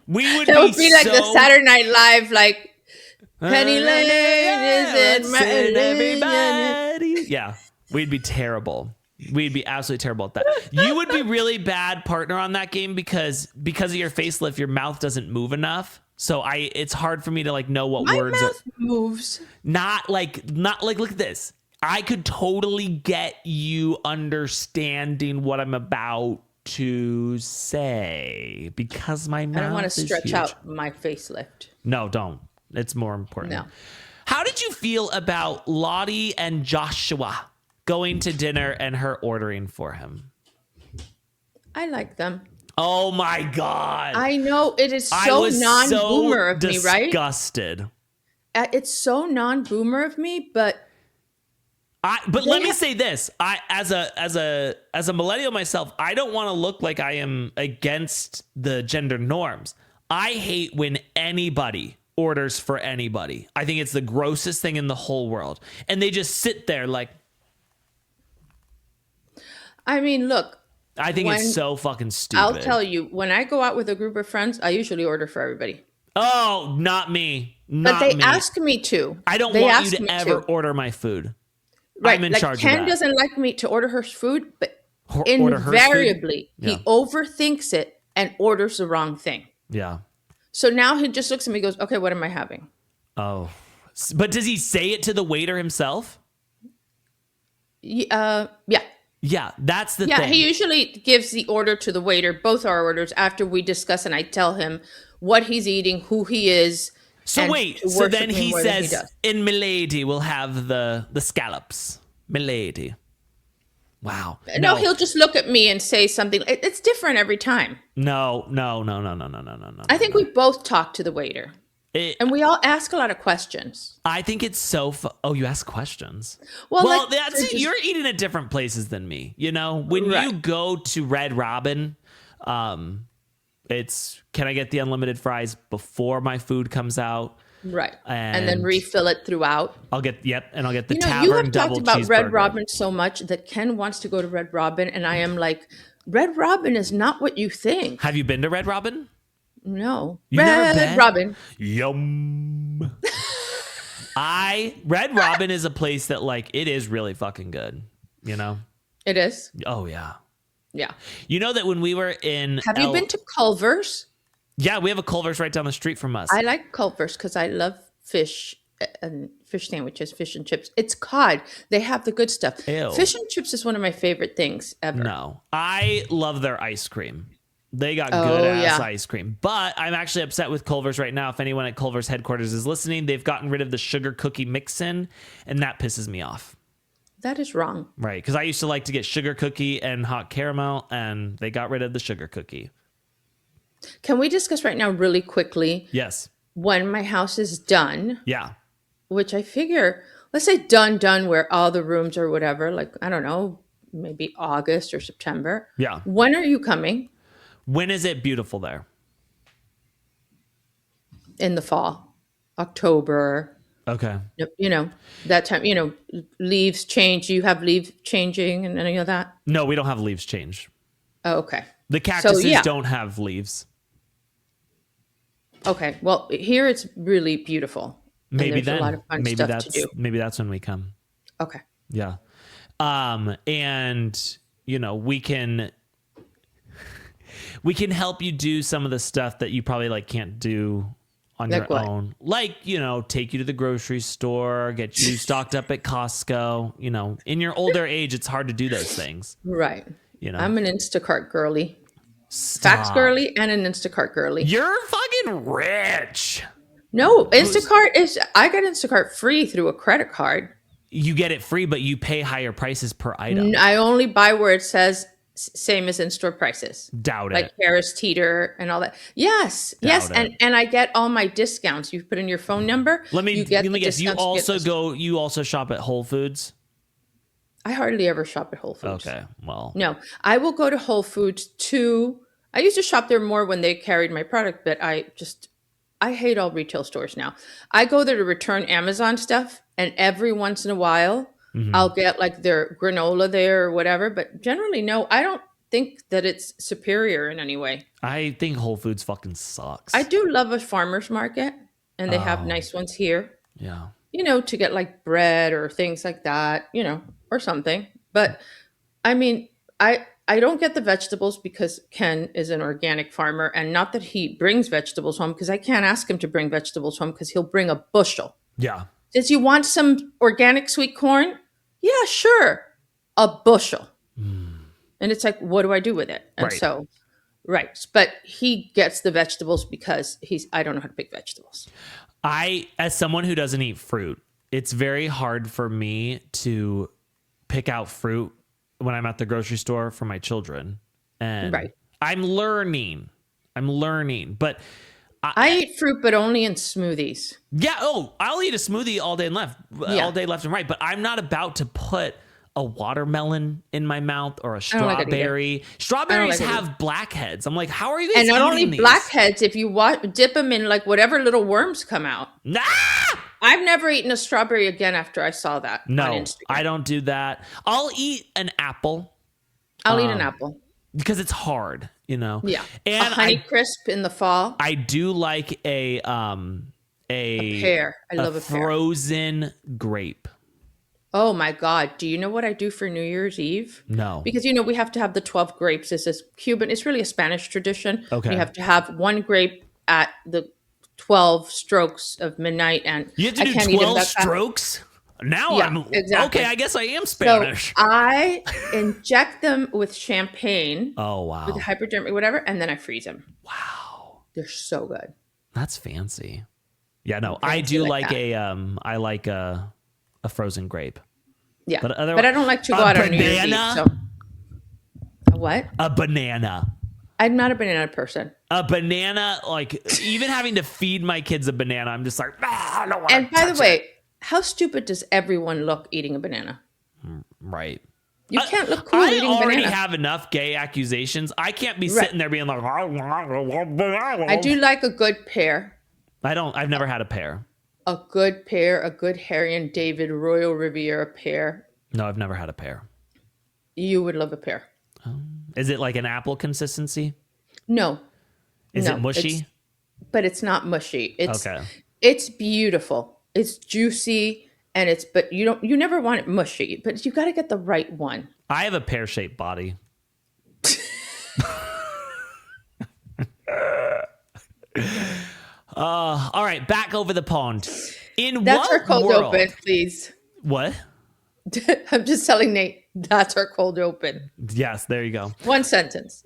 That would be like the Saturday Night Live, like, Penny Lane is in everybody. Yeah. We'd be terrible. We'd be absolutely terrible at that. You would be really bad partner on that game because of your facelift, your mouth doesn't move enough. So it's hard for me to like know what words mouth moves. Not like look at this. I could totally get you understanding what I'm about to say because my mouth is I don't want to stretch huge. out my facelift. No, don't. It's more important. No. How did you feel about Lottie and Joshua going to dinner and her ordering for him? I like them. Oh my God. I know it is so non-boomer of me, right? Disgusted. It's so non-boomer of me, but let me say this. As a millennial myself, I don't want to look like I am against the gender norms. I hate when anybody orders for anybody. I think it's the grossest thing in the whole world. And they just sit there like, I mean, look. I think it's so fucking stupid. I'll tell you, when I go out with a group of friends, I usually order for everybody. Oh, not me. But they ask me to. I don't want you to ever order my food. Right. I'm in like charge Ken of that. Doesn't like me to order her food, but invariably he overthinks it and orders the wrong thing. Yeah. So now he just looks at me and goes, okay, what am I having? Oh, but does he say it to the waiter himself? Yeah. Yeah, that's the Yeah, thing. he usually gives the order to the waiter, both our orders, after we discuss and I tell him what he's eating, who he is. So wait, to so worship then me he more than says, does. in Milady, we'll have the scallops. Milady. Wow. No, he'll just look at me and say something. It's different every time. No. I think we both talk to the waiter. And we all ask a lot of questions. I think it's so oh, you ask questions. Well, Well, you're eating at different places than me. You know, when you go to Red Robin, it's, can I get the unlimited fries before my food comes out? Right. And then refill it throughout. I'll get the You tavern have double talked about cheeseburger. Red Robin so much that Ken wants to go to Red Robin. And I am like, Red Robin is not what you think. Have you been to Red Robin? No. You've never been? Red Robin. Yum. Red Robin is a place that, like, it is really fucking good, you know? It is. Oh, yeah. Yeah. You know that when we were in... Have you been to Culver's? Yeah, we have a Culver's right down the street from us. I like Culver's because I love fish and fish sandwiches, fish and chips. It's cod. They have the good stuff. Ew. Fish and chips is one of my favorite things ever. No. I love their ice cream. They got good-ass ice cream. But I'm actually upset with Culver's right now. If anyone at Culver's headquarters is listening, they've gotten rid of the sugar cookie mix-in, and that pisses me off. That is wrong. Right, because I used to like to get sugar cookie and hot caramel, and they got rid of the sugar cookie. Can we discuss right now really quickly Yes. when my house is done, Yeah. which I figure, let's say done where all the rooms or whatever, like, I don't know, maybe August or September. Yeah. When are you coming? When is it beautiful there? In the fall, October, Okay. you know, that time, leaves change. Do you have leaves changing and any of that? No, we don't have leaves change. Oh, okay. The cactuses yeah. don't have leaves. Okay. Well, here it's really beautiful. Maybe and there's then. a lot of fun stuff to do. Maybe that's when we come. Okay. Yeah. And we can help you do some of the stuff that you probably like can't do on Like your what? own. Like, take you to the grocery store, get you stocked up at Costco. In your older age, it's hard to do those things. Right. I'm an Instacart girly. Stop. Facts girly and an Instacart girly. You're fucking rich. No, Instacart I got Instacart free through a credit card. You get it free, but you pay higher prices per item. I only buy where it says same as in-store prices. Doubt like it. Harris Teeter and all that. Yes. Doubt it. And I get all my discounts. You put in your phone number. Let me guess. You discounts, you also shop at Whole Foods? I hardly ever shop at Whole Foods. Okay. Well. No, I will go to Whole Foods I used to shop there more when they carried my product, but I hate all retail stores now. I go there to return Amazon stuff, and every once in a while, I'll get like their granola there or whatever. But generally, no, I don't think that it's superior in any way. I think Whole Foods fucking sucks. I do love a farmer's market, and they have nice ones here. Yeah. To get like bread or things like that, or something. But I mean, I don't get the vegetables because Ken is an organic farmer, and not that he brings vegetables home, because I can't ask him to bring vegetables home because he'll bring a bushel. Yeah. Does you want some organic sweet corn? Yeah, sure. A bushel. And it's like, what do I do with it? And Right. Right. But he gets the vegetables because I don't know how to pick vegetables. As someone who doesn't eat fruit, it's very hard for me to pick out fruit when I'm at the grocery store for my children. And I'm learning, but I eat fruit, but only in smoothies. yeah. Oh, I'll eat a smoothie all day left and right. But I'm not about to put a watermelon in my mouth or a strawberry. Strawberries have blackheads. I'm like, how are you guys And not eating only these? blackheads, if you dip them in like whatever little worms come out. Nah! I've never eaten a strawberry again after I saw that on No, Instagram. I don't do that. I'll eat an apple. I'll eat an apple. Because it's hard, Yeah. And a Honey Crisp in the fall. I do like a pear. I love a pear. frozen grape. Oh my God. Do you know what I do for New Year's Eve? No. Because, we have to have the 12 grapes. It's really a Spanish tradition. Okay. You have to have one grape at the 12 strokes of midnight, and You have to I do can't eat 12 them. strokes? Now Yeah, I'm exactly. okay. I guess I am Spanish. So I inject them with champagne, Oh, wow. with hypodermic, whatever, and then I freeze them. Wow. They're so good. That's fancy. Yeah, no, I Fancy do like like that. I like a frozen grape. Yeah, But but I don't like to go out on New Year's Eve. banana? So. A what? A banana. I'm not a banana person. A banana, like even having to feed my kids a banana, I'm just like, I don't want to And by the touch way, it. how stupid does everyone look eating a banana? Right. You can't look cool I eating a already banana. have enough gay accusations. I can't be sitting there being like, I do like a good pear. I've never had a pear. A good pear, a good Harry and David Royal Riviera pear. No, I've never had a pear. You would love a pear. Is it like an apple consistency? No. Is it mushy? But it's not mushy. Okay. It's beautiful. It's juicy, and but you never want it mushy, but you got to get the right one. I have a pear-shaped body. All right, back over the pond. That's our cold open, please. What? I'm just telling Nate, that's our cold open. Yes, there you go. One sentence.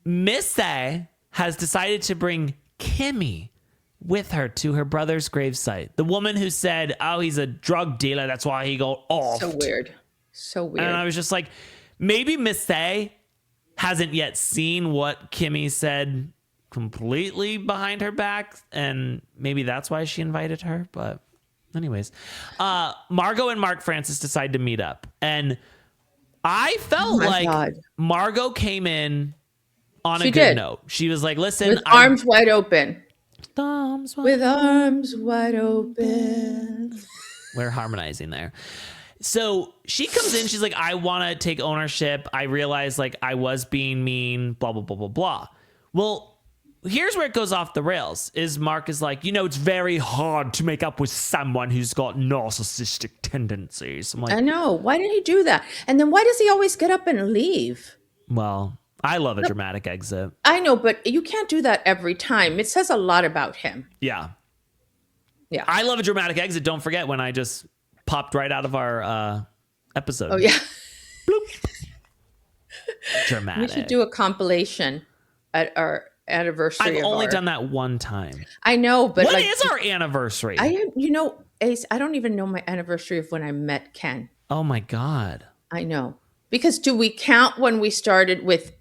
Miss A has decided to bring Kimmy with her to her brother's gravesite. The woman who said, oh, he's a drug dealer, that's why he got off. So weird. So weird. And I was just like, maybe Miss A hasn't yet seen what Kimmy said completely behind her back, and maybe that's why she invited her. But anyways, Margot and Mark Francis decide to meet up, and I felt like God. Margot came in on a She good did. note. She was like, listen, with arms wide open. thumbs wide. With arms wide open. We're harmonizing there. So she comes in, she's like, I want to take ownership. I realized like I was being mean, blah, blah, blah, blah, blah. Well, here's where it goes off the rails is Mark is like, it's very hard to make up with someone who's got narcissistic tendencies. I'm like, I know. Why did he do that? And then why does he always get up and leave? well, I love a dramatic exit. I know, but you can't do that every time. It says a lot about him. Yeah. Yeah. I love a dramatic exit. Don't forget when I just popped right out of our episode. Oh, yeah. Dramatic. We should do a compilation at our anniversary. I've only done that one time. I know, but What is our anniversary? Ace, I don't even know my anniversary of when I met Ken. Oh my God. I know. Because do we count when we started with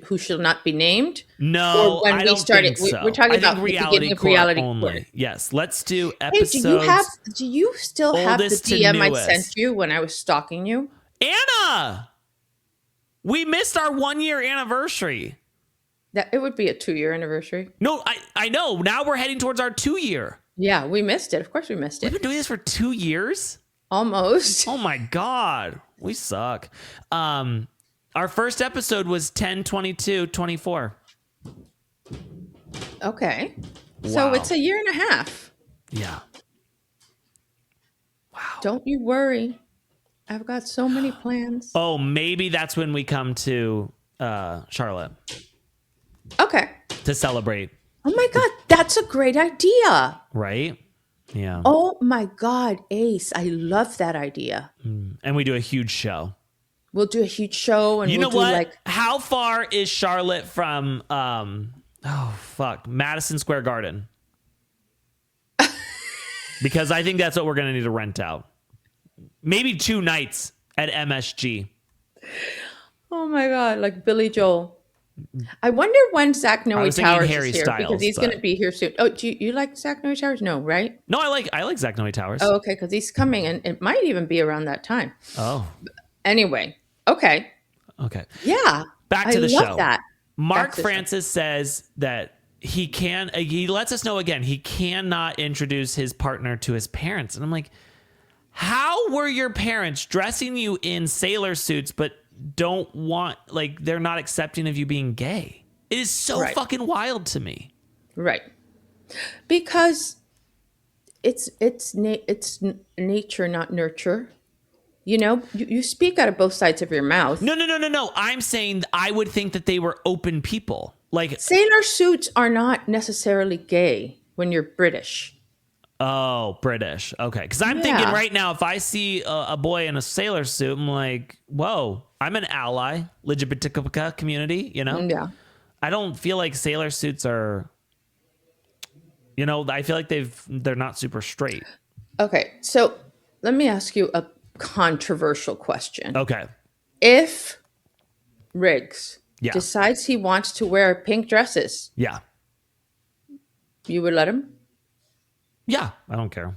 who shall not be named? No, or when I we don't started, think so. we're talking I about think the beginning of reality only. court. Yes, let's do Hey, episodes. do you still have the oldest to DM I newest. sent you when I was stalking you? Anna, we missed our 1-year anniversary. That it would be a 2-year anniversary. No, I know. Now we're heading towards our 2-year. Yeah, we missed it. Of course we missed We've it. been doing this for 2 years. Almost. Oh my God, we suck. Our first episode was 10/22/24. Okay. So Wow. it's a year and a half. Yeah. Don't you worry. I've got so many plans. Oh, maybe that's when we come to Charlotte Okay. to celebrate, Oh my God, that's a great idea. right? Yeah. Oh my God, Ace, I love that idea. And we do a huge show. We'll do a huge show, and You we'll know what? do like How far is Charlotte from Madison Square Garden? Because I think that's what we're gonna need to rent out. Maybe 2 nights at MSG. oh my God, like Billy Joel. I wonder when Zach I Noe was thinking Towers Harry is here Styles, because he's but- going to be here soon. Oh, do you like Zach Noe Towers? No, right? No, I like Zach Noe Towers. Oh, okay, because he's coming, and it might even be around that time. Oh, Anyway, okay, okay. yeah, Back to the love show. That Mark Back to the show. Francis says that he lets us know again, he cannot introduce his partner to his parents. And I'm like, how were your parents dressing you in sailor suits, but don't want, like, they're not accepting of you being gay? It is so Right. fucking wild to me. Right, because it's nature, not nurture. You know, you speak out of both sides of your mouth. No. I'm saying I would think that they were open people. like, sailor suits are not necessarily gay when you're British. oh, British. Okay. Because I'm thinking right now, if I see a boy in a sailor suit, I'm like, whoa, I'm an ally, LGBTQ community, you know? Yeah. I don't feel like sailor suits are, you know, I feel like they're not super straight. Okay. So let me ask you a controversial question. Okay. If Riggs Yeah. decides he wants to wear pink dresses, Yeah. you would let him? Yeah. I don't care.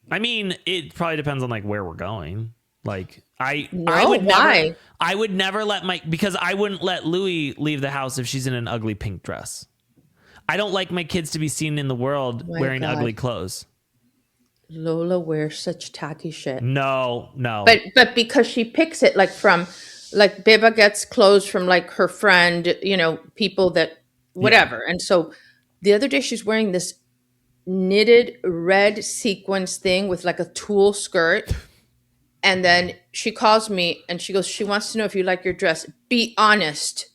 I mean, it probably depends on like where we're going. Like I would why? I would never let because I wouldn't let Louie leave the house if she's in an ugly pink dress. I don't like my kids to be seen in the world wearing ugly clothes. Lola wears such tacky shit. No. But because she picks it like from like Beba gets clothes from like her friend, you know, people that whatever. Yeah. And so the other day she's wearing this knitted red sequins thing with like a tulle skirt. And then she calls me and she goes, she wants to know if you like your dress. Be honest.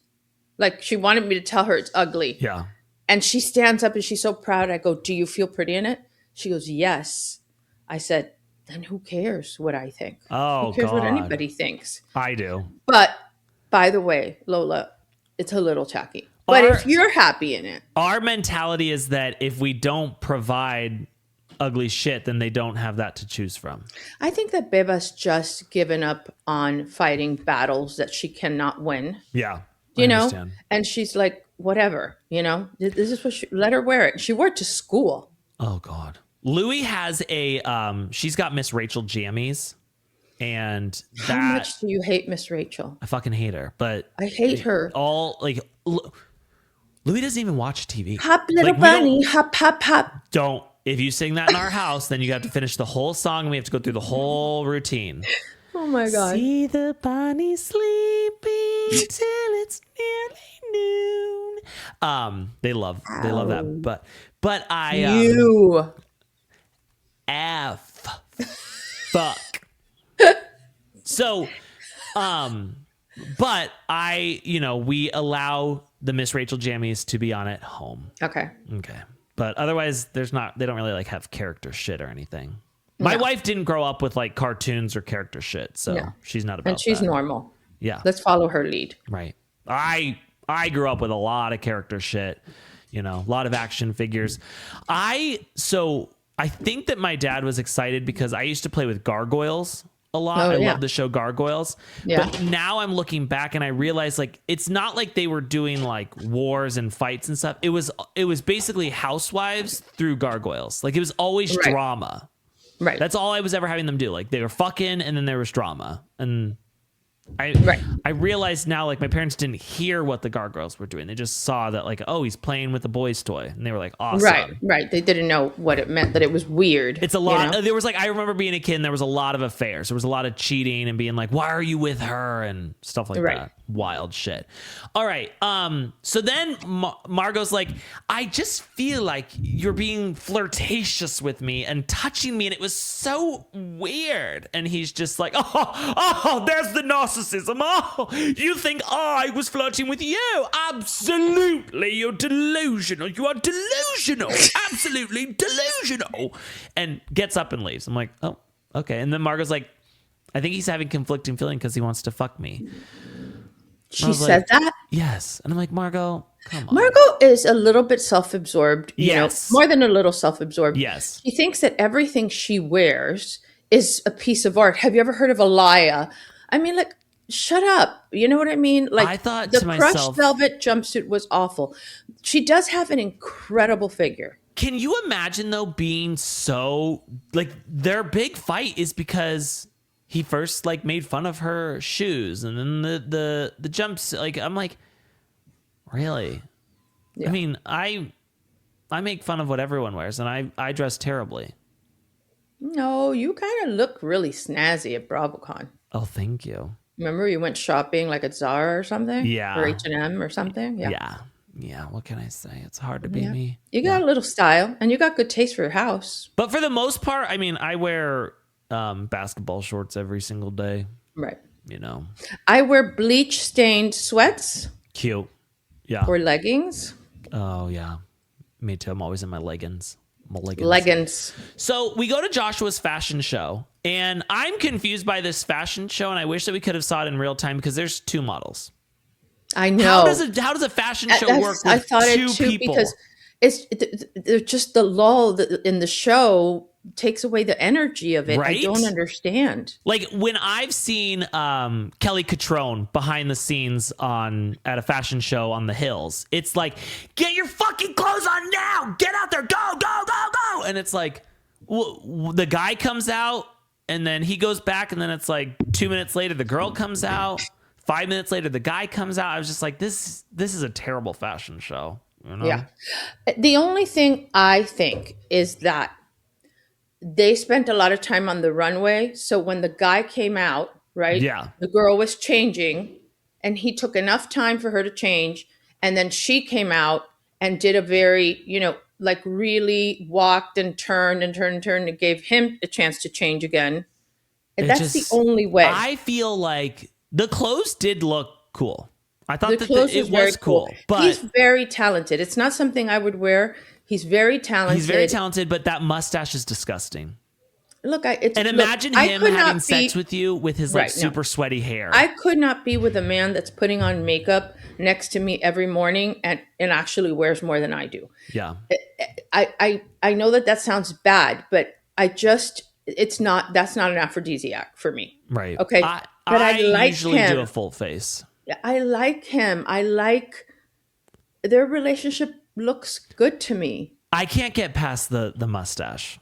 Like she wanted me to tell her it's ugly. Yeah. And she stands up and she's so proud. I go, do you feel pretty in it? She goes, yes. I said, then who cares what I think? Oh, who cares God. what anybody thinks? I do. But by the way, Lola, it's a little tacky. But if you're happy in it. Our mentality is that if we don't provide ugly shit, then they don't have that to choose from. I think that Beba's just given up on fighting battles that she cannot win. Yeah. You know? And she's like, whatever, you know? This is what let her wear it. She wore it to school. Oh, God. Louie has she's got Miss Rachel jammies. And how much do you hate Miss Rachel? I fucking hate her, but I hate her. All like Louie doesn't even watch TV. Hop little bunny, hop, hop, hop. Don't. If you sing that in our house, then you have to finish the whole song and we have to go through the whole routine. Oh my God. See the bunny sleeping till it's nearly noon. They love that. But I you fuck. So but we allow the Miss Rachel jammies to be on at home. Okay. But otherwise they don't really like have character shit or anything. My wife didn't grow up with like cartoons or character shit, so she's not about that. And she's normal. Yeah. Let's follow her lead. Right. I grew up with a lot of character shit, a lot of action figures. I think that my dad was excited because I used to play with gargoyles a lot. I love the show Gargoyles. Yeah. But now I'm looking back and I realize like it's not like they were doing like wars and fights and stuff. It was basically housewives through gargoyles. Like it was always drama. Right. That's all I was ever having them do. Like they were fucking and then there was drama. And I realized now like my parents didn't hear what the gargoyles were doing. They just saw that like, oh, he's playing with a boy's toy. And they were like, awesome. Right. They didn't know what it meant, that it was weird. It's a lot. There was like, I remember being a kid and there was a lot of affairs. There was a lot of cheating and being like, why are you with her? And stuff like that. Wild shit. All right. So then Margot's like, I just feel like you're being flirtatious with me and touching me. And it was so weird. And he's just like, oh, there's the narcissism. Oh, you think I was flirting with you? Absolutely. You're delusional. You are delusional. Absolutely delusional. And gets up and leaves. I'm like, oh, okay. And then Margot's like, I think he's having conflicting feeling because he wants to fuck me. She said that? Yes. And I'm like, Margot, come on. Margot is a little bit self-absorbed. Yes. More than a little self-absorbed. Yes. She thinks that everything she wears is a piece of art. Have you ever heard of Alaya? I mean, like, shut up. You know what I mean? Like, I thought the to myself, crushed velvet jumpsuit was awful. She does have an incredible figure. Can you imagine, though, being so, like, their big fight is because he first like made fun of her shoes and then the jumps. Like, I'm like, really? Yeah. I mean, I make fun of what everyone wears and I dress terribly. No, you kind of look really snazzy at BravoCon. Oh, thank you. Remember you went shopping like at Zara or something? Yeah. Or H&M or something? Yeah. What can I say? It's hard to be me. You got a little style and you got good taste for your house. But for the most part, I mean, I wear basketball shorts every single day. Right. You know, I wear bleach stained sweats. Cute. Yeah. Or leggings. Oh, yeah. Me too. I'm always in my leggings. Leggings. So we go to Joshua's fashion show, and I'm confused by this fashion show, and I wish that we could have saw it in real time because there's 2 models. I know. How does a fashion show work with I thought 2 it too, people? because they're just the lull in the show takes away the energy of it. Right? I don't understand. Like when I've seen Kelly Catrone behind the scenes at a fashion show on the hills, it's like, get your fucking clothes on now, get out there, go, go, go, go. And it's like, the guy comes out and then he goes back, and then it's like 2 minutes later, the girl comes out. 5 minutes later, the guy comes out. I was just like, this is a terrible fashion show. You know? Yeah. The only thing I think is that they spent a lot of time on the runway. So when the guy came out, right? Yeah. The girl was changing, and he took enough time for her to change. And then she came out and did a very, like really walked and turned and turned and turned, and gave him a chance to change again. And that's the only way. I feel like the clothes did look cool. I thought The clothes it was cool. But he's very talented. It's not something I would wear. He's very talented. But that mustache is disgusting. Look, imagine him having sex with you with his super sweaty hair. I could not be with a man that's putting on makeup next to me every morning and actually wears more than I do. Yeah. I know that sounds bad, but that's not an aphrodisiac for me. Right. Okay. But I like usually him. do a full face. I like him. I like their relationship. Looks good to me. I can't get past the mustache.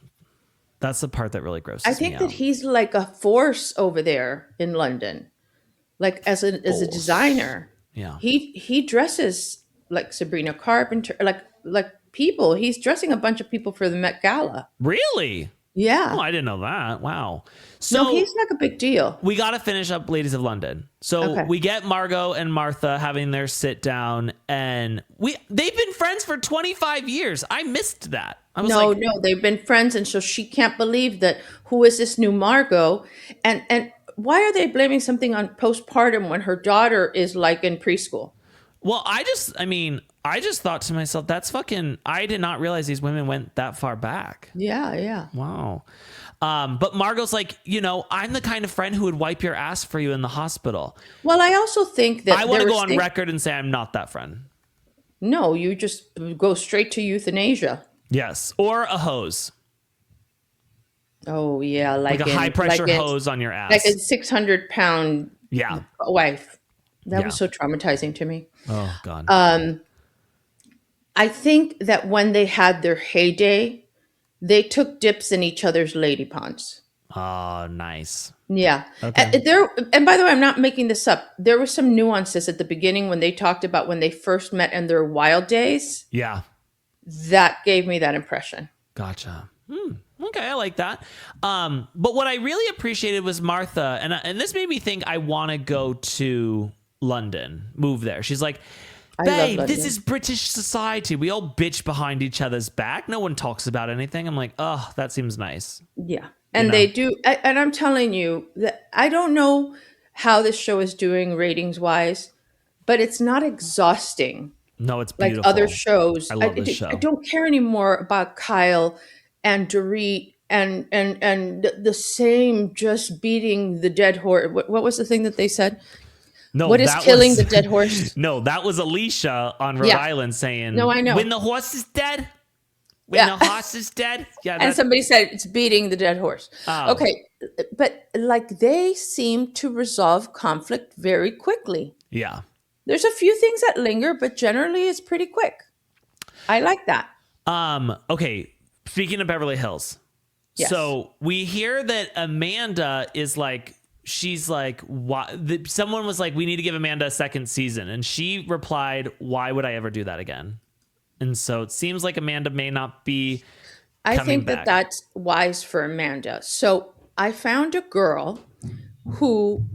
That's the part that really grosses me out. I think that he's like a force over there in London, like as a designer. Yeah. He dresses like Sabrina Carpenter, like people. He's dressing a bunch of people for the Met Gala. Really? Yeah. Oh, I didn't know that. Wow. So no, he's like a big deal. We got to finish up Ladies of London. So we get Margot and Martha having their sit down, and they've been friends for 25 years. I missed that. No, they've been friends, and so she can't believe that. Who is this new Margot? And why are they blaming something on postpartum when her daughter is like in preschool? Well, I just thought to myself, that's fucking. I did not realize these women went that far back. Yeah. Wow. But Margot's like, I'm the kind of friend who would wipe your ass for you in the hospital. Well, I also think that I want to go on record and say I'm not that friend. No, you just go straight to euthanasia. Yes, or a hose. Oh yeah, like a high pressure hose on your ass, like a 600-pound wife. That was so traumatizing to me. Oh God. I think that when they had their heyday, they took dips in each other's lady ponds. Oh, nice. Yeah. Okay. And by the way, I'm not making this up. There were some nuances at the beginning when they talked about when they first met in their wild days. Yeah. That gave me that impression. Gotcha. Okay, I like that. But what I really appreciated was Martha, and this made me think I want to go to London, move there. She's like, babe, this is British society. We all bitch behind each other's back. No one talks about anything. I'm like, oh, that seems nice. Yeah. And they do. And I'm telling you that I don't know how this show is doing ratings wise, but it's not exhausting. No, it's beautiful. Like other shows. I love this show. I don't care anymore about Kyle and Dorit and the same just beating the dead horse. What was the thing that they said? No, what is killing the dead horse? No, that was Alicia on Rhode Island saying, no, I know. When the horse is dead? When the horse is dead? Yeah. And somebody said it's beating the dead horse. Oh. Okay. But like they seem to resolve conflict very quickly. Yeah. There's a few things that linger, but generally it's pretty quick. I like that. Okay. Speaking of Beverly Hills. Yes. So we hear that Amanda is like, she's like, someone was like, we need to give Amanda a second season. And she replied, why would I ever do that again? And so it seems like Amanda may not be I think back. that's wise for Amanda. So I found a girl who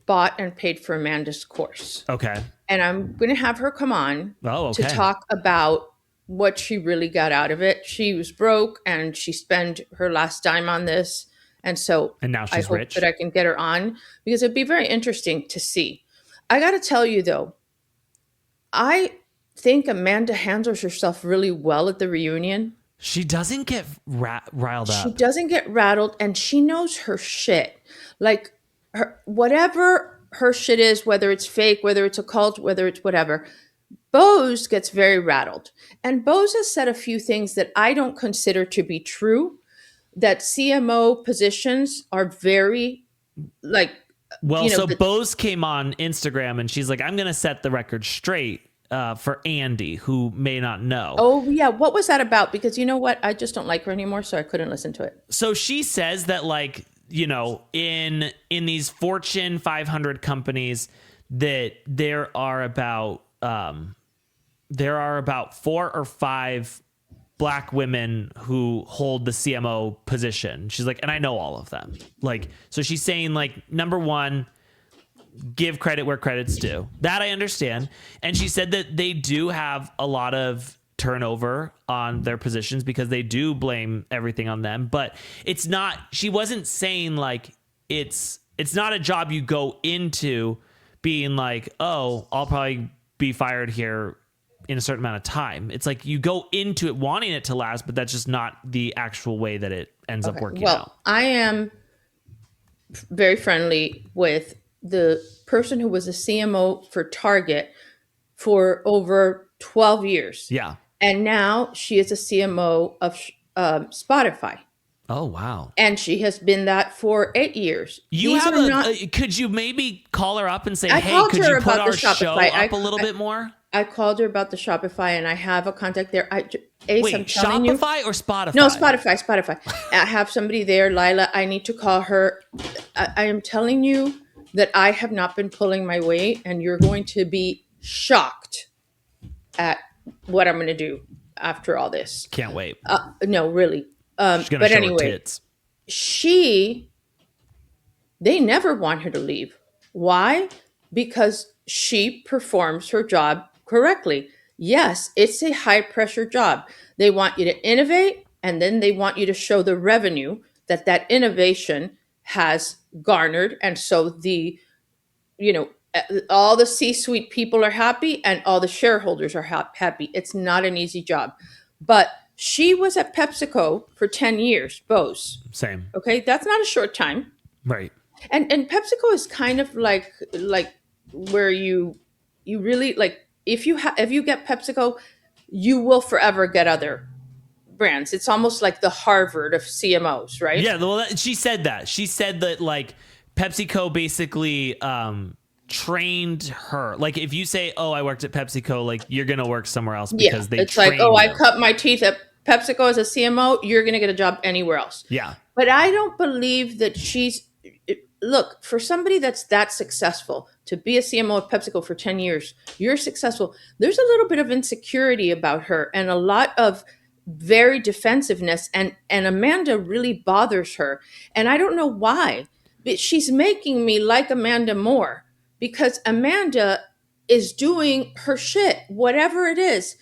bought and paid for Amanda's course. Okay. And I'm going to have her come on to talk about what she really got out of it. She was broke and she spent her last dime on this. And so now she's hope rich. That I can get her on because it'd be very interesting to see. I got to tell you though, I think Amanda handles herself really well at the reunion. She doesn't get riled She up. doesn't get rattled, and she knows her shit. Like, whatever her shit is, whether it's fake, whether it's a cult, whether it's whatever, Bose gets very rattled. And Bose has said a few things that I don't consider to be true, that CMO positions are very, like, Well, you know, so the, Bose came on Instagram and she's like, I'm going to set the record straight for Andy, who may not know. oh, yeah. What was that about? Because you know what? I just don't like her anymore, so I couldn't listen to it. So she says that, like, you know, in these Fortune 500 companies, that there are about 4 or 5 Black women who hold the CMO position. She's like, and I know all of them. Like, so she's saying, like, number one, give credit where credit's due. That I understand. And she said that they do have a lot of turnover on their positions because they do blame everything on them. But it's not, she wasn't saying like it's not a job you go into being like, oh, I'll probably be fired here in a certain amount of time. It's like you go into it wanting it to last, but that's just not the actual way that it ends up working out. Well, I am very friendly with the person who was a CMO for Target for over 12 years. Yeah. And now she is a CMO of Spotify. Oh, wow. And she has been that for 8 years. You have could you maybe call her up and say, hey, could you put our show up a little bit more? I called her about the Shopify, and I have a contact there. Wait, Shopify or Spotify? No, Spotify. I have somebody there, Lila. I need to call her. I am telling you that I have not been pulling my weight, and you're going to be shocked at what I'm going to do after all this. Can't wait. No, really. She's gonna but show anyway, her tits. they never want her to leave. Why? Because she performs her job correctly. Yes, it's a high pressure job. They want you to innovate, and then they want you to show the revenue that innovation has garnered. And so all the C-suite people are happy and all the shareholders are happy. It's not an easy job. But she was at PepsiCo for 10 years, Bose. Same. Okay, that's not a short time. Right. And PepsiCo is kind of like where you really, like, if you get PepsiCo, you will forever get other brands. It's almost like the Harvard of CMOs, right? Yeah, well, she said that. She said that, like, PepsiCo basically trained her. Like, if you say, oh, I worked at PepsiCo, like, you're going to work somewhere else because they it's like, trained oh, you. I cut my teeth at PepsiCo as a CMO, you're going to get a job anywhere else. Yeah. But I don't believe that look, for somebody that's that successful, to be a CMO of PepsiCo for 10 years, you're successful. There's a little bit of insecurity about her and a lot of very defensiveness. And Amanda really bothers her. And I don't know why, but she's making me like Amanda more because Amanda is doing her shit, whatever it is.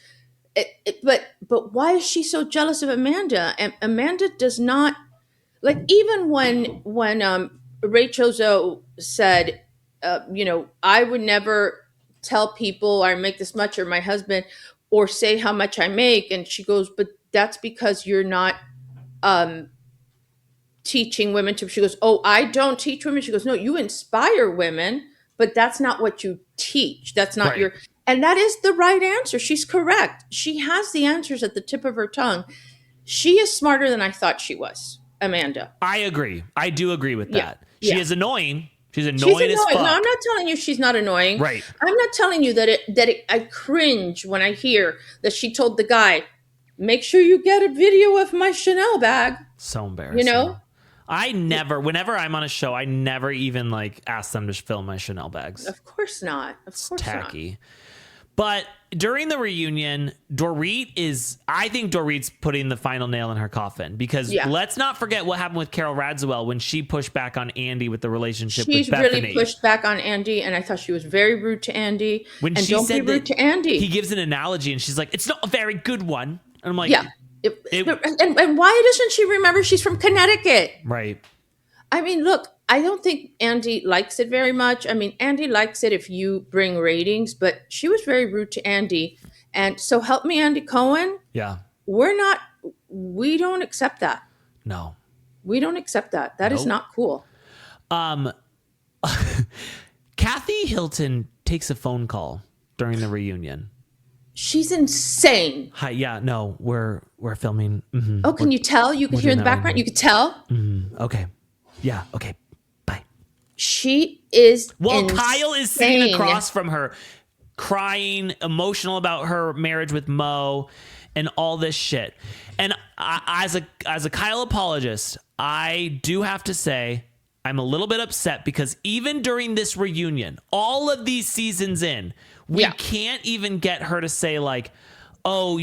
But why is she so jealous of Amanda? And Amanda does not, like, even when Rachel Zoe said, I would never tell people I make this much, or my husband, or say how much I make. And she goes, but that's because you're not teaching women to, she goes, oh, I don't teach women. She goes, no, you inspire women, but that's not what you teach. That's not right. And that is the right answer. She's correct. She has the answers at the tip of her tongue. She is smarter than I thought she was, Amanda. I agree. I do agree with that. Yeah. She is annoying. She's annoying as fuck. No, I'm not telling you she's not annoying. Right. I'm not telling you I cringe when I hear that she told the guy, make sure you get a video of my Chanel bag. So embarrassing. Whenever I'm on a show, I never even, like, ask them to film my Chanel bags. Of course not. Of course tacky. Not. But during the reunion, I think Dorit's putting the final nail in her coffin because let's not forget what happened with Carol Radziwill when she pushed back on Andy with the relationship with Bethany. She really pushed back on Andy, and I thought she was very rude to Andy. When and she don't said be rude to Andy. He gives an analogy, and she's like, it's not a very good one. And I'm like, yeah. And why doesn't she remember she's from Connecticut? Right. I mean, look, I don't think Andy likes it very much. I mean, Andy likes it if you bring ratings, but she was very rude to Andy. And so help me, Andy Cohen. Yeah. We don't accept that. No. We don't accept that. That is Nope. not cool. Kathy Hilton takes a phone call during the reunion. She's insane. Hi, yeah, no, we're filming. Oh, can you tell? You could hear in the background. You could tell. Okay. Yeah, okay. Bye. She is insane. Kyle is sitting across from her, crying, emotional about her marriage with Mo and all this shit. And as a Kyle apologist, I do have to say I'm a little bit upset because even during this reunion, all of these seasons in, we can't even get her to say like, oh,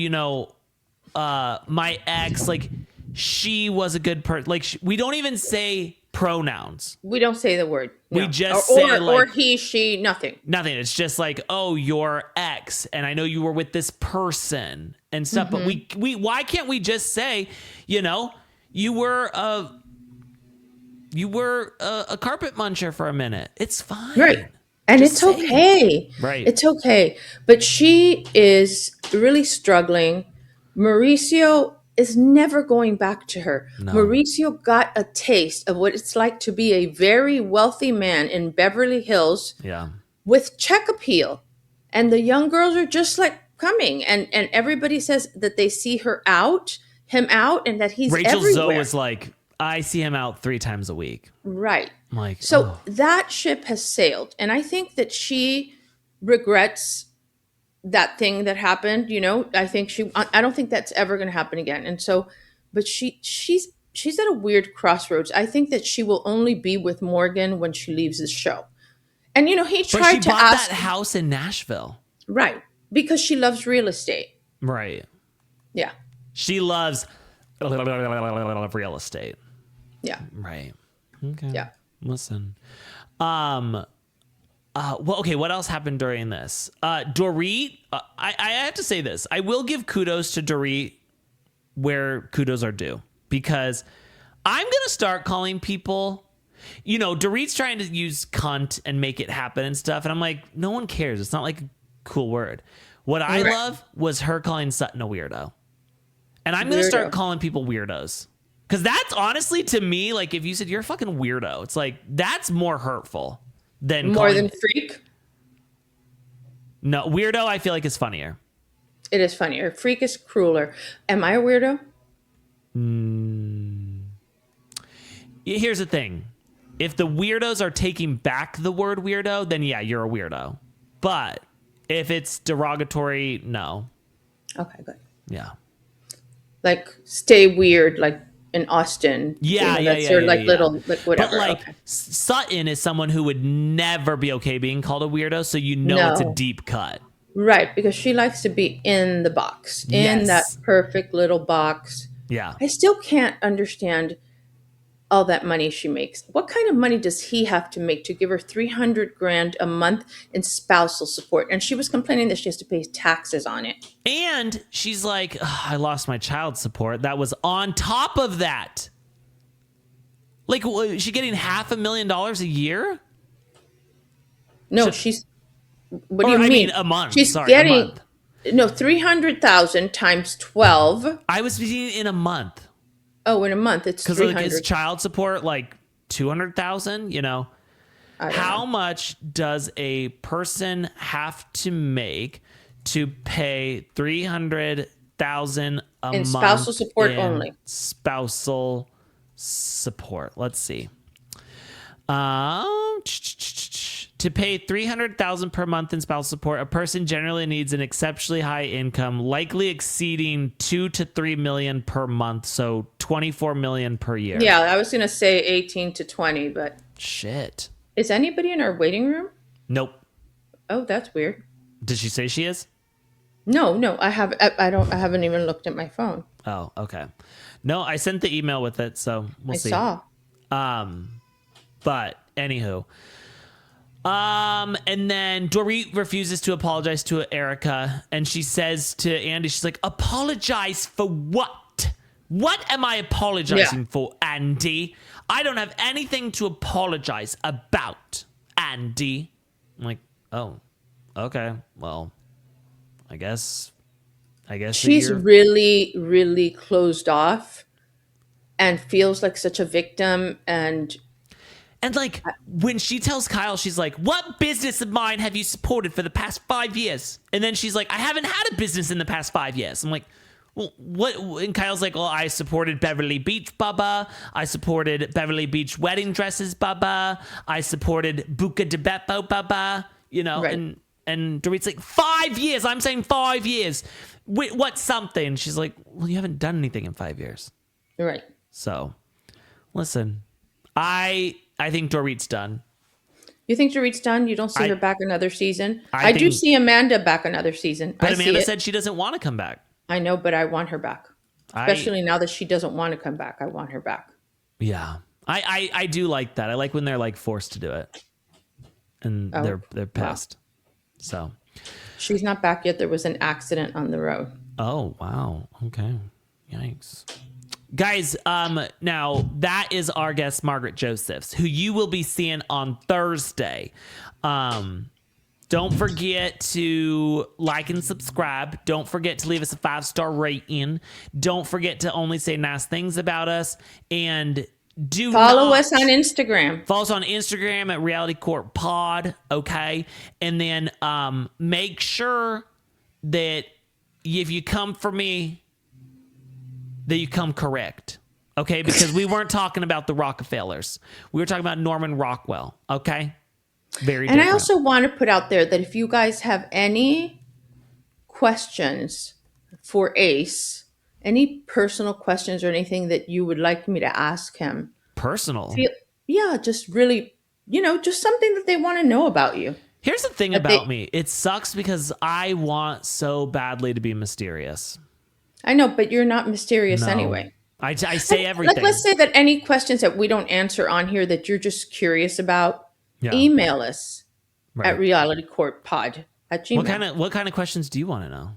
my ex, like she was a good person. Like we don't even say pronouns. We don't say the word. No. We just say or he, she, nothing. Nothing. It's just like, oh, your ex, and I know you were with this person and stuff. But we why can't we just say, you were a carpet muncher for a minute. It's fine. Right. And it's okay. Right. It's okay. But she is really struggling. Mauricio is never going back to her. No. Mauricio got a taste of what it's like to be a very wealthy man in Beverly Hills with check appeal. And the young girls are just like coming. And everybody says that they see him out, and that he's Rachel everywhere. Zoe was like, I see him out 3 times a week. Right. Like, that ship has sailed. And I think that she regrets that thing that happened. I don't think that's ever going to happen again. And so, but she's at a weird crossroads. I think that she will only be with Morgan when she leaves the show. And, he tried to bought ask that house in Nashville. Right. Because she loves real estate. Right. Yeah. She loves real estate. Yeah. Right. Okay. Yeah. Listen. Okay, what else happened during this? Dorit, I have to say this. I will give kudos to Dorit where kudos are due, because I'm going to start calling people, Dorit's trying to use cunt and make it happen and stuff. And I'm like, no one cares. It's not like a cool word. What I love was her calling Sutton a weirdo. And I'm going to start calling people weirdos. Because that's honestly, to me, like if you said you're a fucking weirdo, it's like that's more hurtful than freak. No, weirdo I feel like is funnier. It is funnier. Freak is crueler. Am I a weirdo? Here's the thing. If the weirdos are taking back the word weirdo, then yeah, you're a weirdo. But if it's derogatory, no. Okay, good. Yeah. Like stay weird, like in Austin. Yeah, little, like whatever. But like Sutton is someone who would never be okay being called a weirdo, so it's a deep cut. Right, because she likes to be in the box, in that perfect little box. Yeah. I still can't understand all that money she makes. What kind of money does he have to make to give her $300,000 a month in spousal support? And she was complaining that she has to pay taxes on it. And she's like, I lost my child support. That was on top of that. Like, is she getting $500,000 a year? No, she's. What do you mean? I mean, a month. She's Sorry, getting a month. No, 300,000 times 12. I was speaking in a month. Oh, in a month it's 300. Because is child support like 200,000? How much does a person have to make to pay 300,000 a month in spousal support only? Spousal support. Let's see. To pay 300,000 per month in spousal support, a person generally needs an exceptionally high income, likely exceeding 2 to 3 million per month, so 24 million per year. Yeah, I was gonna say 18 to 20, but shit. Is anybody in our waiting room? Nope. Oh, that's weird. Did she say she is? No, I haven't even looked at my phone. Oh, okay. No, I sent the email with it, so we'll see. I saw. But anywho. And then Dorit refuses to apologize to Erica, and she says to Andy, she's like, apologize for what? What am I apologizing for, Andy? I don't have anything to apologize about, Andy. I'm like, oh, okay, well, I guess I guess she's really, really closed off and feels like such a victim. And like when she tells Kyle, she's like, "What business of mine have you supported for the past 5 years?" And then she's like, "I haven't had a business in the past 5 years." I'm like, "Well, what?" And Kyle's like, "Well, I supported Beverly Beach Bubba. I supported Beverly Beach wedding dresses Bubba. I supported Buca de Beppo Bubba." You know, Right. and Dorit's like, 5 years. I'm saying 5 years. What's something? She's like, "Well, you haven't done anything in 5 years." Right. So, listen, I think Dorit's done. You think Dorit's done? You don't see her back another season? I I do think- see Amanda back another season. But I see Amanda it. said she doesn't want to come back. I know, but I want her back. Especially now that she doesn't want to come back. I want her back. Yeah. I do like that. I like when they're like forced to do it. And they're pissed. So she's not back yet. There was an accident on the road. Oh, wow. Okay. Yikes. Guys, now that is our guest, Margaret Josephs, who you will be seeing on Thursday. Don't forget to like and subscribe. Don't forget to leave us a 5-star rating. Don't forget to only say nice things about us. And follow us on Instagram. Follow us on Instagram at Reality Court Pod. Okay. And then make sure that if you come for me, that you come correct. Okay. Because we weren't talking about the Rockefellers. We were talking about Norman Rockwell. Okay. Very different. And I also want to put out there that if you guys have any questions for Ace, any personal questions or anything that you would like me to ask him. Personal? Yeah, just really, just something that they want to know about you. Here's the thing about me. It sucks because I want so badly to be mysterious. I know, but you're not mysterious anyway. I say everything. Like, let's say that any questions that we don't answer on here that you're just curious about, email us at realitycourtpod@gmail.com. What kind of questions do you want to know?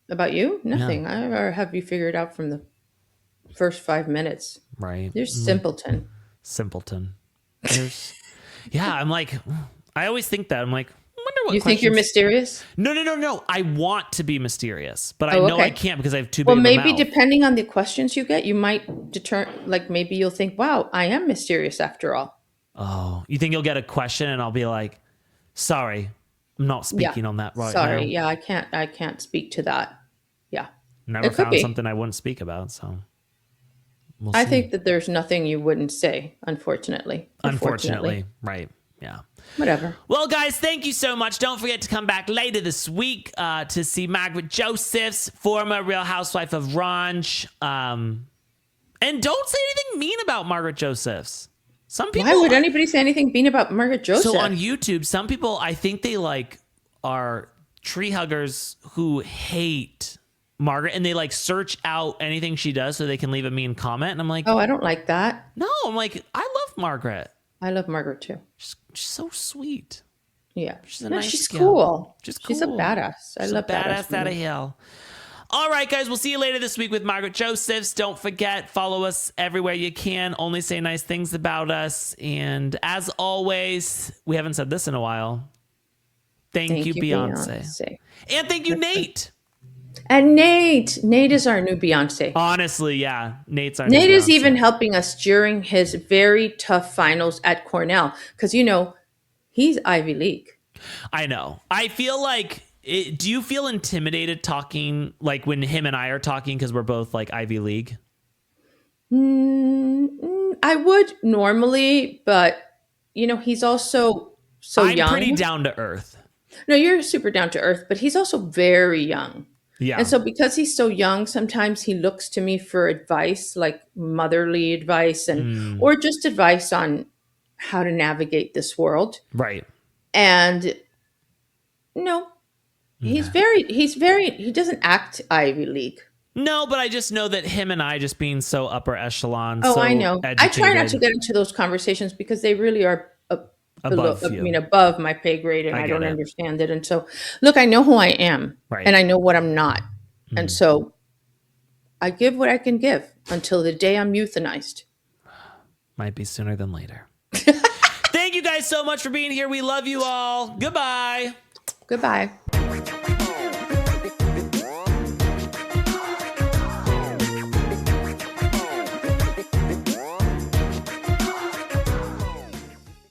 About you? Nothing. Yeah. Or have you figured out from the first 5 minutes? Right. You're simpleton. Simpleton. I'm like, I always think that. I'm like, I wonder what you think you're mysterious? No. I want to be mysterious, but I know I can't because I have too big of a maybe mouth. Depending on the questions you get, you might determine, like maybe you'll think, wow, I am mysterious after all. Oh, you think you'll get a question and I'll be like, sorry, I'm not speaking on that right now. Sorry. Yeah, I can't speak to that. Yeah. Never found something I wouldn't speak about, so we'll see. I think that there's nothing you wouldn't say, unfortunately. Unfortunately, right. Yeah. Whatever. Well, guys, thank you so much. Don't forget to come back later this week to see Margaret Josephs, former Real Housewife of Ranch. And don't say anything mean about Margaret Josephs. Some people. Why would anybody say anything mean about Margaret Joseph? So on YouTube, some people, I think they are tree huggers who hate Margaret, and they search out anything she does so they can leave a mean comment. And I'm like, oh, I don't like that. No, I'm like, I love Margaret. I love Margaret too. She's so sweet. Yeah, she's a nice she's gal. cool. She's a badass. I love badass out of hell. All right, guys, we'll see you later this week with Margaret Josephs. Don't forget, follow us everywhere you can. Only say nice things about us. And as always, we haven't said this in a while. Thank you, Beyonce. And thank you, Nate. And Nate is our new Beyonce. Honestly, yeah. Nate's our Nate new Beyonce. is even helping us during his very tough finals at Cornell. Because, he's Ivy League. I know. I feel like... do you feel intimidated talking, when him and I are talking because we're both, Ivy League? I would normally, but, he's also so young. I'm pretty down to earth. No, you're super down to earth, but he's also very young. Yeah. And so because he's so young, sometimes he looks to me for advice, like motherly advice or just advice on how to navigate this world. Right. And he doesn't act Ivy League. No, but I just know that him and I just being so upper echelon. Oh, so I know. Educated. I try not to get into those conversations because they really are above my pay grade, and I don't understand it. And so, look, I know who I am, and I know what I'm not. And so I give what I can give until the day I'm euthanized. Might be sooner than later. Thank you guys so much for being here. We love you all. Goodbye. Goodbye.